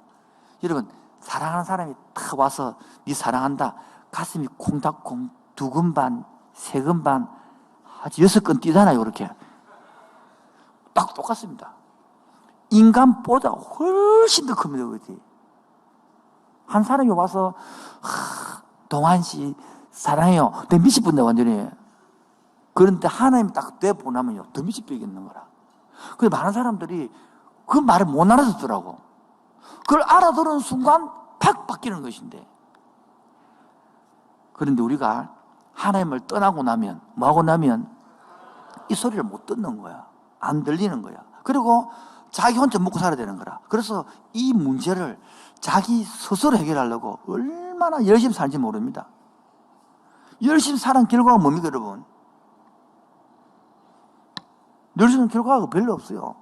Speaker 1: 여러분, 사랑하는 사람이 탁 와서 네 사랑한다, 가슴이 콩닥콩, 두근반, 세근반, 아주 6건 뛰잖아요. 이렇게 딱 똑같습니다. 인간보다 훨씬 더 큽니다. 그렇지? 한 사람이 와서 동환씨 사랑해요, 내 미칠 뻔데 완전히. 그런데 하나님 딱 내보내면요, 더 미칠 뻔겠는 거라. 그래서 많은 사람들이 그 말을 못 알아듣더라고. 그걸 알아들은 순간 팍 바뀌는 것인데, 그런데 우리가 하나님을 떠나고 나면, 뭐하고 나면 이 소리를 못 듣는 거야. 안 들리는 거야. 그리고 자기 혼자 먹고 살아야 되는 거라. 그래서 이 문제를 자기 스스로 해결하려고 얼마나 열심히 살지 모릅니다. 열심히 사는 결과가 뭡니까, 여러분? 열심히 결과가 별로 없어요.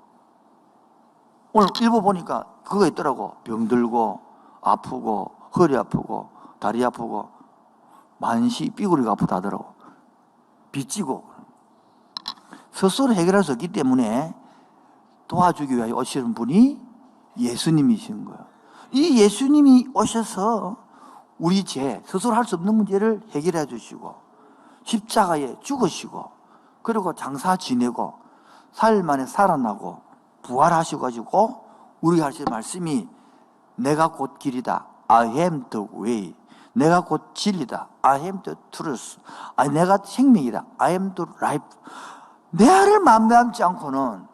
Speaker 1: 오늘 일부 보니까 그거 있더라고. 병들고, 아프고, 허리 아프고, 다리 아프고, 만시 삐구리가 아프다 하더라고. 빚지고. 스스로 해결할 수 없기 때문에 도와주기 위하여 오시는 분이 예수님이신 거예요. 이 예수님이 오셔서 우리 죄, 스스로 할 수 없는 문제를 해결해 주시고, 십자가에 죽으시고, 그리고 장사 지내고, 4일 만에 살아나고, 부활하셔가지고, 우리가 하실 말씀이 내가 곧 길이다. I am the way. 내가 곧 진리다. I am the truth. 내가 생명이다. I am the life. 내 아를 맘대하지 않고는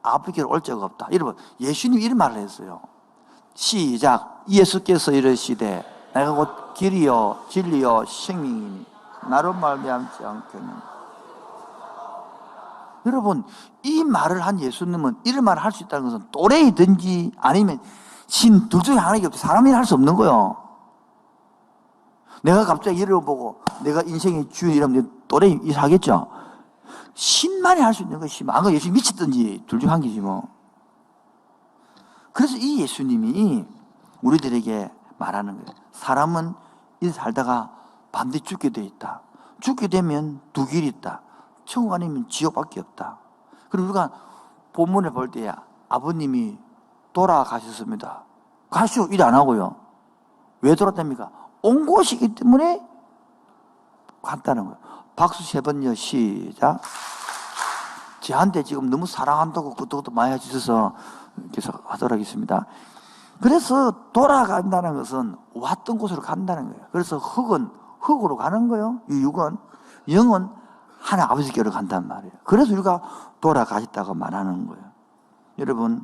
Speaker 1: 아버지께로 올 자가 없다. 여러분, 예수님이 이런 말을 했어요. 시작. 예수께서 이르시되 내가 곧 길이요 진리요 생명이니 나로 말미암지 않겠느냐. 여러분, 이 말을 한 예수님은 이런 말을 할 수 있다는 것은 또래이든지 아니면 신 둘 중에 하나밖에 없지, 사람이 할 수 없는 거예요. 내가 갑자기 이를 보고 내가 인생의 주인이라면 또래 이사하겠죠. 신만이 할 수 있는 것이, 안 그러면 예수님 미쳤든지 둘 중 한 개지 뭐. 그래서 이 예수님이 우리들에게 말하는 거예요. 사람은 이 살다가 반드시 죽게 돼 있다. 죽게 되면 두 길이 있다. 천국 아니면 지옥밖에 없다. 그리고 우리가 본문을 볼 때 아버님이 돌아가셨습니다. 가시오 일 안 하고요. 왜 돌아답니까? 온 곳이기 때문에 간다는 거예요. 박수 3번요. 시작. 저한테 지금 너무 사랑한다고 그것도 많이 해주셔서 계속 하도록 하겠습니다. 그래서 돌아간다는 것은 왔던 곳으로 간다는 거예요. 그래서 흙은 흙으로 가는 거예요. 이 육은, 영은 하나님 아버지께로 간단 말이에요. 그래서 우리가 돌아가셨다고 말하는 거예요. 여러분은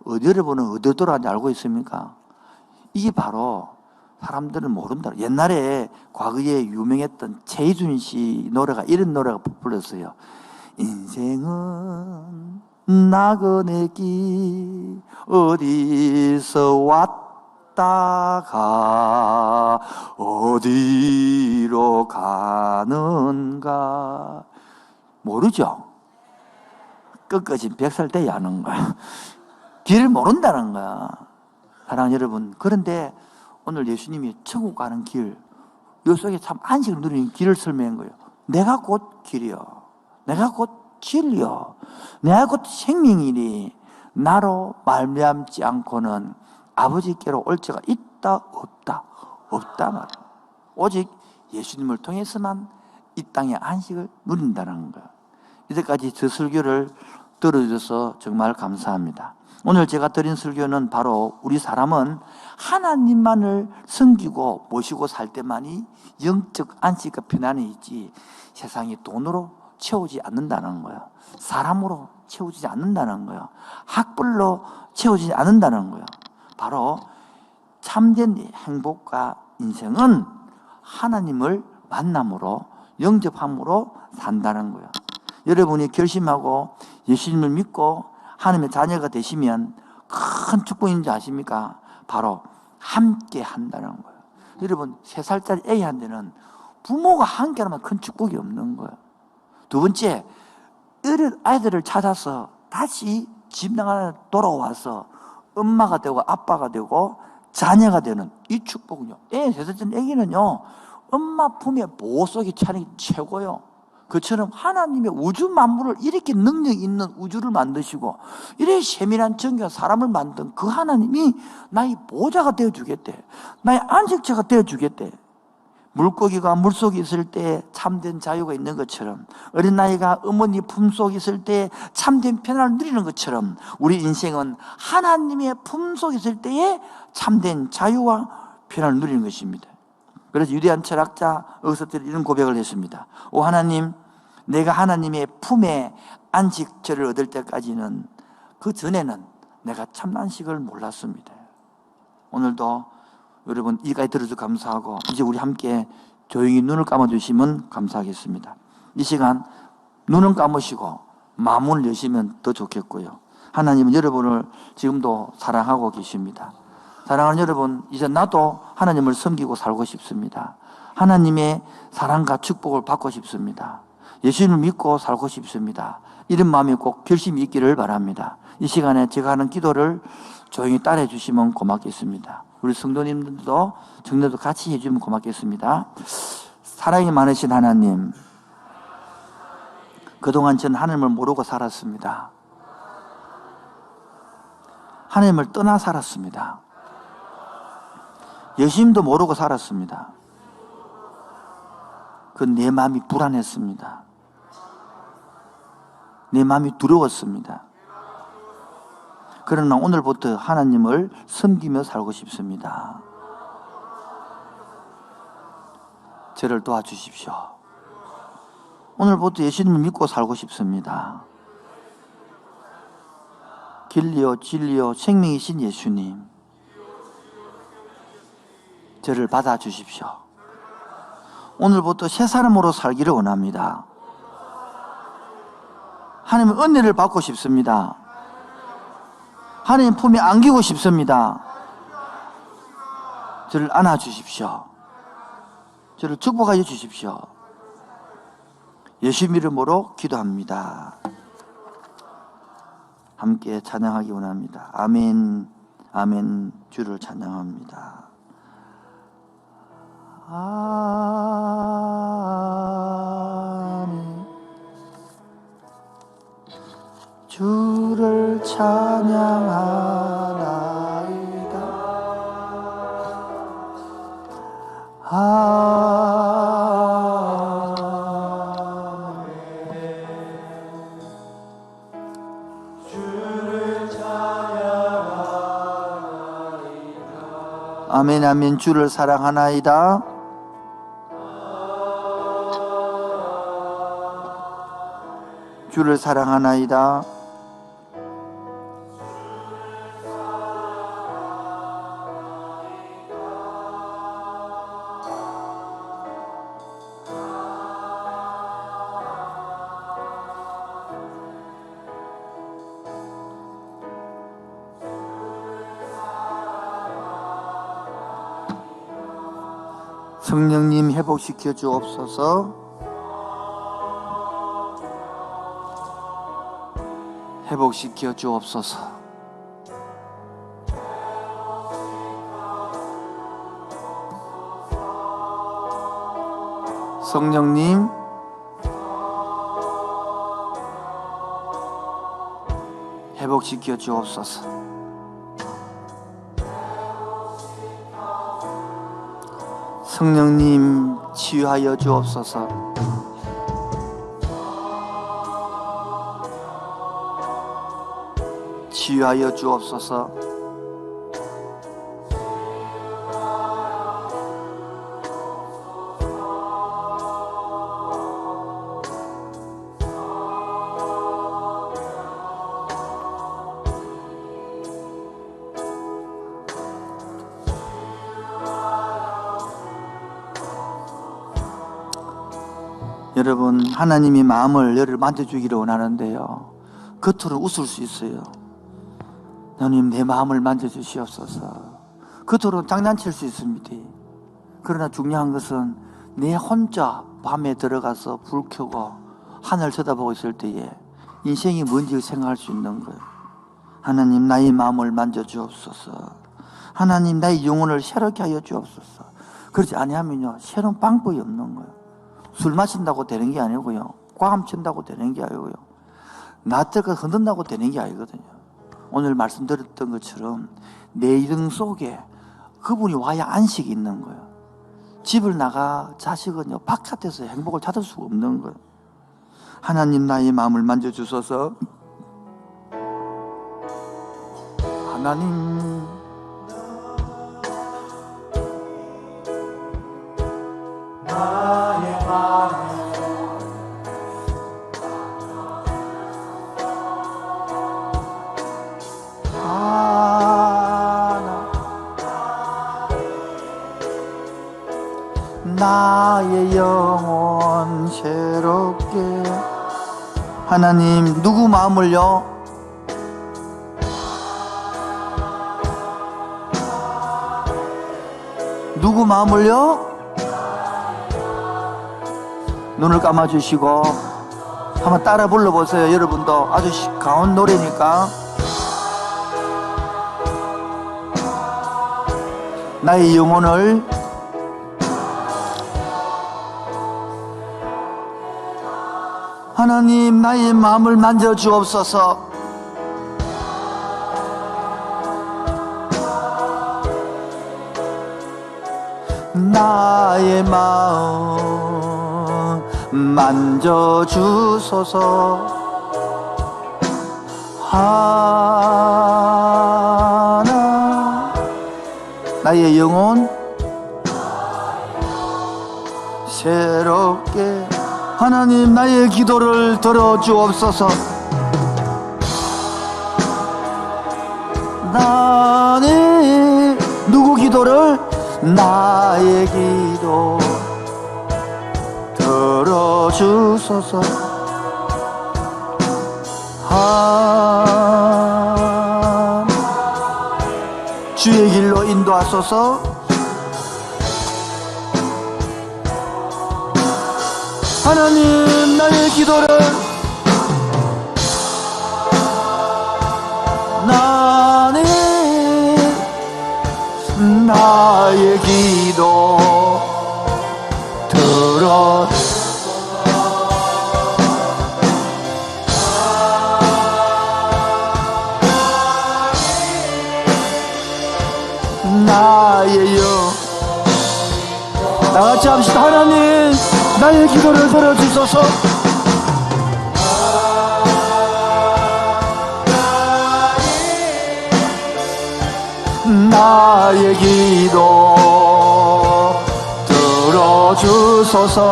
Speaker 1: 어디로 돌아가는지 알고 있습니까? 이게 바로 사람들은 모른다. 옛날에 과거에 유명했던 최희준 씨 노래가 이런 노래가 불렀어요. 인생은 나그네길 어디서 왔다가 어디로 가는가 모르죠? 끝까지 100살 돼야 하는 거야. 길을 모른다는 거야. 사랑하는 여러분, 그런데 오늘 예수님이 천국 가는 길, 요 속에 참 안식을 누리는 길을 설명한 거예요. 내가 곧 길이요, 내가 곧 진리요, 내가 곧 생명이니 나로 말미암지 않고는 아버지께로 올 자가 있다 없다? 없다 말이에요. 오직 예수님을 통해서만 이 땅의 안식을 누린다는 거예요. 이제까지 저 설교를 들어주셔서 정말 감사합니다. 오늘 제가 드린 설교는 바로 우리 사람은 하나님만을 섬기고 모시고 살 때만이 영적 안식과 편안이 있지 세상이 돈으로 채우지 않는다는 거예요. 사람으로 채우지 않는다는 거예요. 학벌로 채우지 않는다는 거예요. 바로 참된 행복과 인생은 하나님을 만남으로 영접함으로 산다는 거예요. 여러분이 결심하고 예수님을 믿고 하나님의 자녀가 되시면 큰 축복인지 아십니까? 바로 함께 한다는 거예요. 여러분 3살짜리 애한테는 부모가 함께 하면 큰 축복이 없는 거예요. 두 번째, 어린 아이들을 찾아서 다시 집 나가 돌아와서 엄마가 되고 아빠가 되고 자녀가 되는 이 축복은요, 3살짜리 애기는요 엄마 품에 보호 속에 차는 게 최고요. 그처럼 하나님의 우주 만물을 이렇게 능력 있는 우주를 만드시고 이렇게 세밀한 전기가 사람을 만든 그 하나님이 나의 보호자가 되어주겠대, 나의 안식처가 되어주겠대. 물고기가 물속에 있을 때 참된 자유가 있는 것처럼, 어린아이가 어머니 품속에 있을 때 참된 편안을 누리는 것처럼 우리 인생은 하나님의 품속에 있을 때에 참된 자유와 편안을 누리는 것입니다. 그래서 유대한 철학자 어리스토텔이 이런 고백을 했습니다. 오 하나님, 내가 하나님의 품에 안식처를 얻을 때까지는, 그 전에는 내가 참 안식을 몰랐습니다. 오늘도 여러분 이까지 들어줘서 감사하고, 이제 우리 함께 조용히 눈을 감아주시면 감사하겠습니다. 이 시간 눈은 감으시고 마음을 여시면 더 좋겠고요. 하나님은 여러분을 지금도 사랑하고 계십니다. 사랑하는 여러분, 이제 나도 하나님을 섬기고 살고 싶습니다. 하나님의 사랑과 축복을 받고 싶습니다. 예수님을 믿고 살고 싶습니다. 이런 마음이 꼭 결심이 있기를 바랍니다. 이 시간에 제가 하는 기도를 조용히 따라해 주시면 고맙겠습니다. 우리 성도님들도 정도도 같이 해주면 고맙겠습니다. 사랑이 많으신 하나님, 그동안 전 하나님을 모르고 살았습니다. 하나님을 떠나 살았습니다. 예수님도 모르고 살았습니다. 그 내 마음이 불안했습니다. 내 마음이 두려웠습니다. 그러나 오늘부터 하나님을 섬기며 살고 싶습니다. 저를 도와주십시오. 오늘부터 예수님을 믿고 살고 싶습니다. 길리요 진리요 생명이신 예수님, 저를 받아주십시오. 오늘부터 새 사람으로 살기를 원합니다. 하나님의 은혜를 받고 싶습니다. 하나님 품에 안기고 싶습니다. 저를 안아주십시오. 저를 축복하여 주십시오. 예수 이름으로 기도합니다. 함께 찬양하기 원합니다. 아멘, 아멘. 주를 찬양합니다. 주를 찬양하나이다. 아멘 아멘. 주를 사랑하나이다. 주를 사랑하나이다. 성령님 회복시켜 주옵소서. 회복시켜 주옵소서. 성령님 회복시켜 주옵소서. 성령님 치유하여 주옵소서. 치유하여 주옵소서. 여러분, 하나님이 마음을 여러분 만져주기를 원하는데요, 겉으로 웃을 수 있어요. 하나님 내 마음을 만져주시옵소서. 겉으로 장난칠 수 있습니다. 그러나 중요한 것은 내 혼자 밤에 들어가서 불 켜고 하늘 쳐다보고 있을 때에 인생이 뭔지 생각할 수 있는 거예요. 하나님 나의 마음을 만져주옵소서. 하나님 나의 영혼을 새롭게 하여 주옵소서. 그렇지 아니하면요 새로운 방법이 없는 거예요. 술 마신다고 되는 게 아니고요, 과감 친다고 되는 게 아니고요, 나태가 흔든다고 되는 게 아니거든요. 오늘 말씀드렸던 것처럼 내 등 속에 그분이 와야 안식이 있는 거예요. 집을 나가 자식은요 바깥에서 행복을 찾을 수가 없는 거예요. 하나님 나의 마음을 만져주소서. 하나님 나의 마음을 나의 영혼 새롭게. 하나님 누구 마음을요? 누구 마음을요? 눈을 감아주시고 한번 따라 불러보세요. 여러분도 아주 가운 노래니까. 나의 영혼을 하나님 나의 마음을 만져주옵소서. 나의 마음 만져주소서. 하나 나의 영혼 새롭게. 하나님 나의 기도를 들어주옵소서. 나는 누구 기도를? 나의 기도 들어주소서. 주의 길로 인도하소서. 하나님 나의 기도를 나는 나의 기도 들어 같이 합시다. 하나님, 나의 기도를 들어주소서. 나의 기도 들어주소서.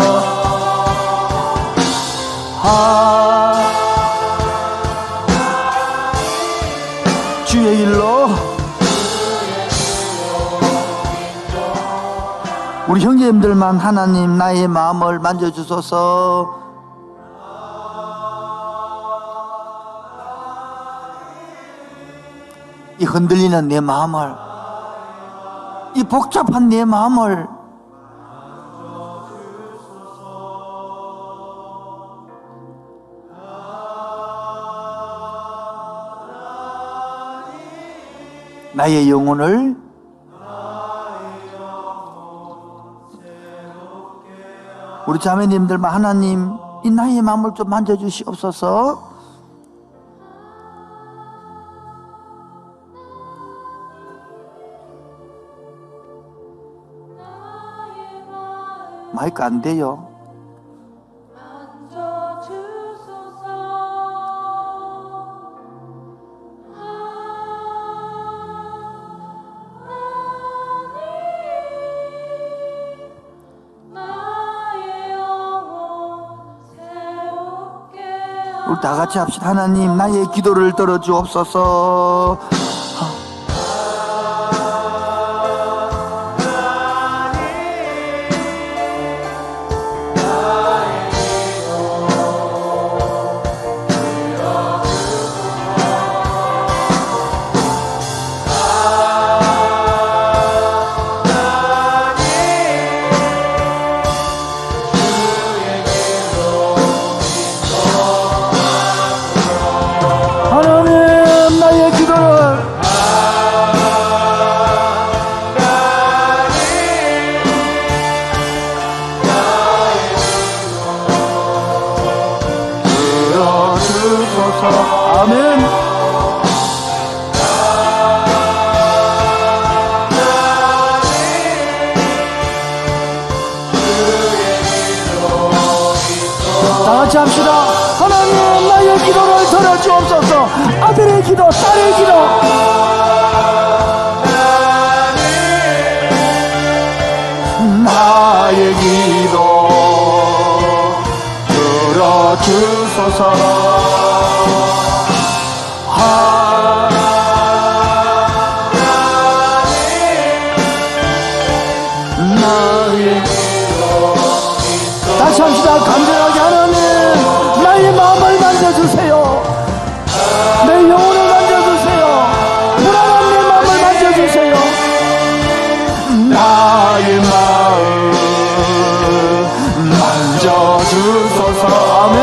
Speaker 1: 주의 길로 우리 형제님들만 하나님 나의 마음을 만져주소서. 이 흔들리는 내 마음을, 이 복잡한 내 마음을 나의 영혼을 우리 자매님들만 하나님 이 나의 마음을 좀 만져주시옵소서. 마이크 안 돼요. 우리 다 같이 합시다. 하나님 나의 기도를 들어주옵소서. 아멘. 다 같이 합시다. 하나님 나의 기도를 들어주옵소서. 아들의 기도, 딸의 기도, 나의 기도 들어주소서. 다시 합시다. 간절하게 하나님 나의 마음을 만져주세요. 내 영혼을 만져주세요. 불안한 내 마음을 만져주세요. 나의 마음 만져주소서. 아멘.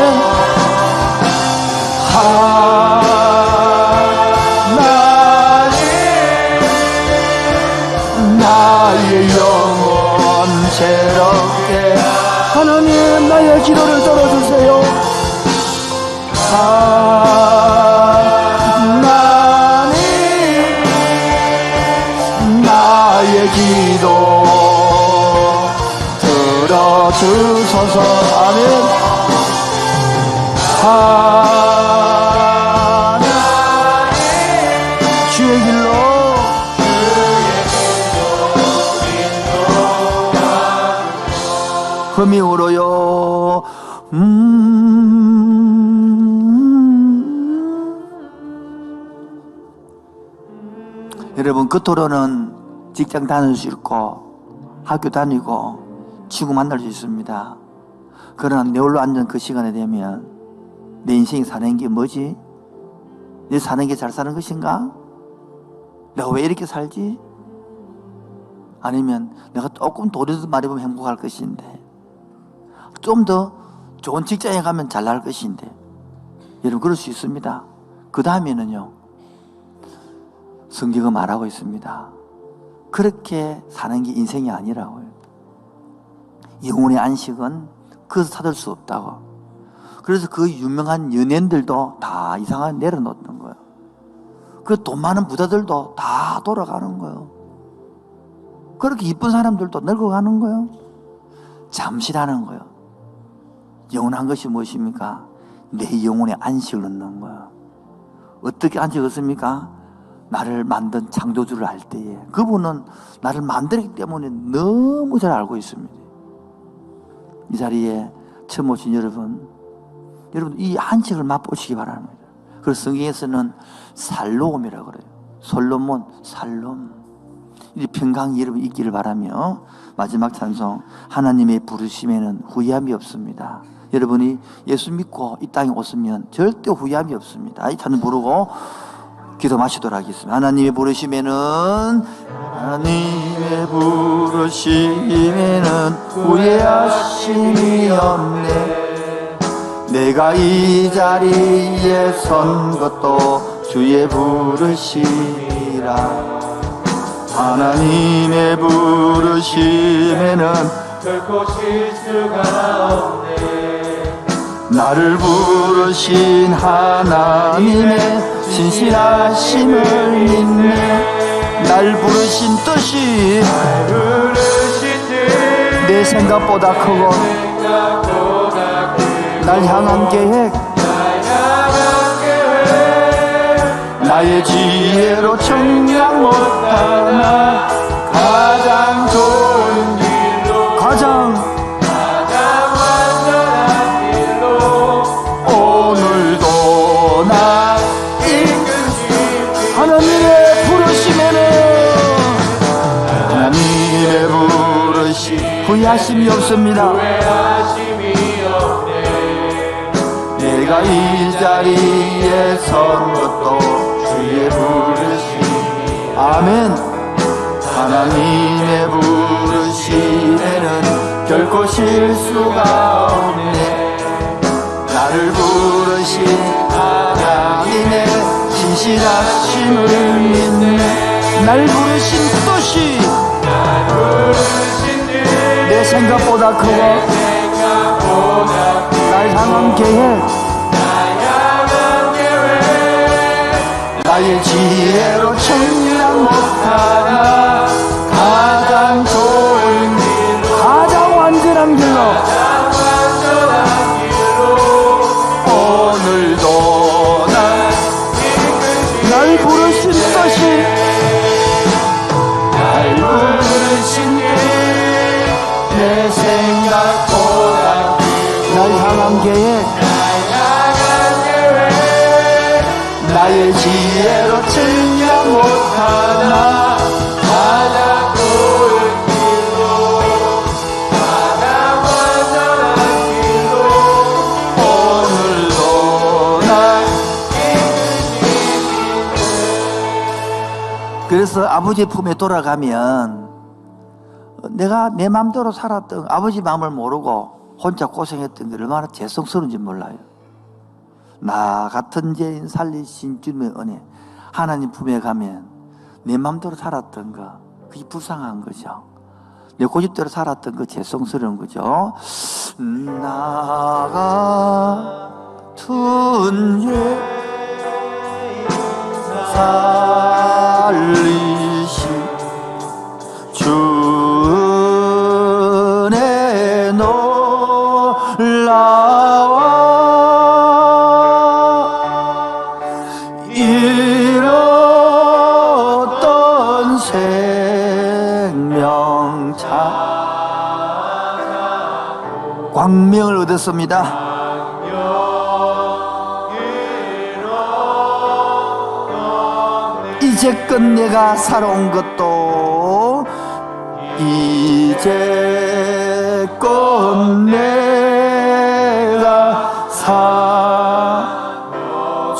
Speaker 1: 나의 영혼 새롭게 하나님 나의 기도를 들어주세요. 하나님 나의 기도 들어주소서. 아멘. 하나님 주의 길로 흠이 울어요. 여러분 겉으로는 직장 다닐 수 있고 학교 다니고 친구 만날 수 있습니다. 그러나 내 홀로 앉은 그 시간에 되면 내 인생이 사는 게 뭐지? 내 사는 게 잘 사는 것인가? 내가 왜 이렇게 살지? 아니면 내가 조금 더 말해보면 행복할 것인데, 좀 더 좋은 직장에 가면 잘 날 것인데, 여러분 그럴 수 있습니다. 그 다음에는요, 성경은 말하고 있습니다. 그렇게 사는 게 인생이 아니라고요. 영혼의 안식은 그것을 찾을 수 없다고. 그래서 그 유명한 연예인들도 다 이상하게 내려놓는 거예요. 그 돈 많은 부자들도 다 돌아가는 거예요. 그렇게 이쁜 사람들도 늙어가는 거예요. 잠시라는 거예요. 영원한 것이 무엇입니까? 내 영혼에 안식을 얻는 거예요. 어떻게 안식을 얻습니까? 나를 만든 창조주를 알 때에 그분은 나를 만들었기 때문에 너무 잘 알고 있습니다. 이 자리에 처음 오신 여러분 이 안식을 맛보시기 바랍니다. 그래서 성경에서는 살로움이라고 그래요. 솔로몬, 살롬. 이 평강이 여러분 있기를 바라며 마지막 찬송, 하나님의 부르심에는 후회함이 없습니다. 여러분이 예수 믿고 이 땅에 오시면 절대 후회함이 없습니다. 이 찬송 부르고 기도 마치도록 하겠습니다. 하나님의 부르심에는 후회하심이 없네. 내가 이 자리에 선 것도 주의 부르심이라. 하나님의 부르심에는
Speaker 2: 결코 실수가 없네.
Speaker 1: 나를 부르신 하나님의 신실하심을 믿네. 날 부르신 뜻이 내 생각보다 크고 날 향한 계획 나의 지혜로 청량 못하나 가장 좋은 길로 가장 완전한 길로 오늘도 나 이끄시니 하나님의 부르심 후회하심이 없습니다. 내가 이 자리에 선 것도 주의 부르심. 아멘. 하나님의 부르심에는 결코 실수가 없네. 나를 부르신 하나님의 신실하심을 믿네. 날 부르신 뜻이 내 생각보다 크고 날 향한 계획 나의 지혜로 청량 못하나 가장 좋은 길로 가장 완전한 길로 오늘도 날 부르신 뜻이 날 부르신 내 생각보다 날 향한 계획 나의 지혜로 청량 못하나 가장 좋은 길로 가장 완전한 길로 오늘도 날 이끄시니. 그래서 아버지 품에 돌아가면 내가 내 마음대로 살았던 아버지 마음을 모르고 혼자 고생했던 게 얼마나 죄송스러운지 몰라요. 나 같은 죄인 살리신 주님의 은혜, 하나님 품에 가면 내 마음대로 살았던 거 그게 불쌍한 거죠. 내 고집대로 살았던 거 죄송스러운 거죠. 나 같은 죄인 살리신 주의 놀라워 잃었던 생명차 광명을 얻었습니다. 이제껏 내가 살아온 것도 이제껏 내가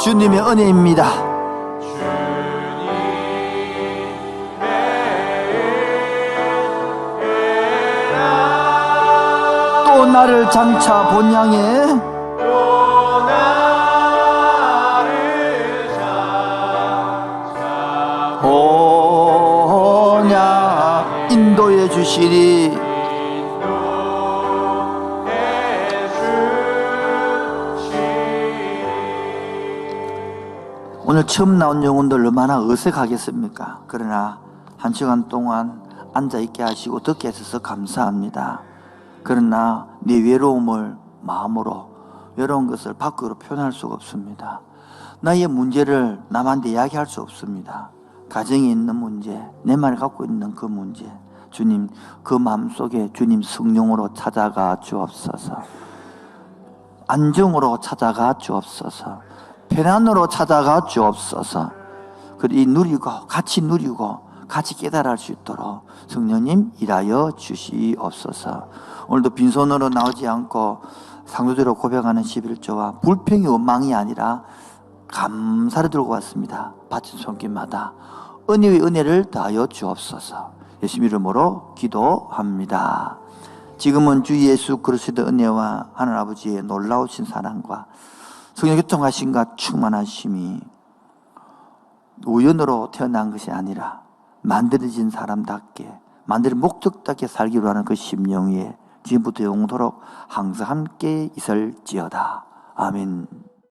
Speaker 1: 주님의 은혜입니다. 또 나를 장차 본향에 오냐 인도해 주시리. 오늘 처음 나온 영혼들 얼마나 어색하겠습니까? 그러나 한 시간 동안 앉아있게 하시고 듣게 해주셔서 감사합니다. 그러나 내 외로움을 마음으로, 외로운 것을 밖으로 표현할 수가 없습니다. 나의 문제를 남한테 이야기할 수 없습니다. 가정에 있는 문제, 내 말을 갖고 있는 그 문제, 주님, 그 마음속에 주님 성령으로 찾아가 주옵소서. 안정으로 찾아가 주옵소서. 편안으로 찾아가 주옵소서. 이 누리고 같이 깨달을 수 있도록 성령님 일하여 주시옵소서. 오늘도 빈손으로 나오지 않고 상도대로 고백하는 11조와 불평이 원망이 아니라 감사를 들고 왔습니다. 바친 손길마다 은혜의 은혜를 더하여 주옵소서. 예수 이름으로 기도합니다. 지금은 주 예수 그리스도의 은혜와 하늘 아버지의 놀라우신 사랑과 성령 교통하심과 충만하심이 우연으로 태어난 것이 아니라 만들어진 사람답게, 만들어진 목적답게 살기로 하는 그 심령 위에 지금부터 영원토록 항상 함께 있을지어다. 아멘.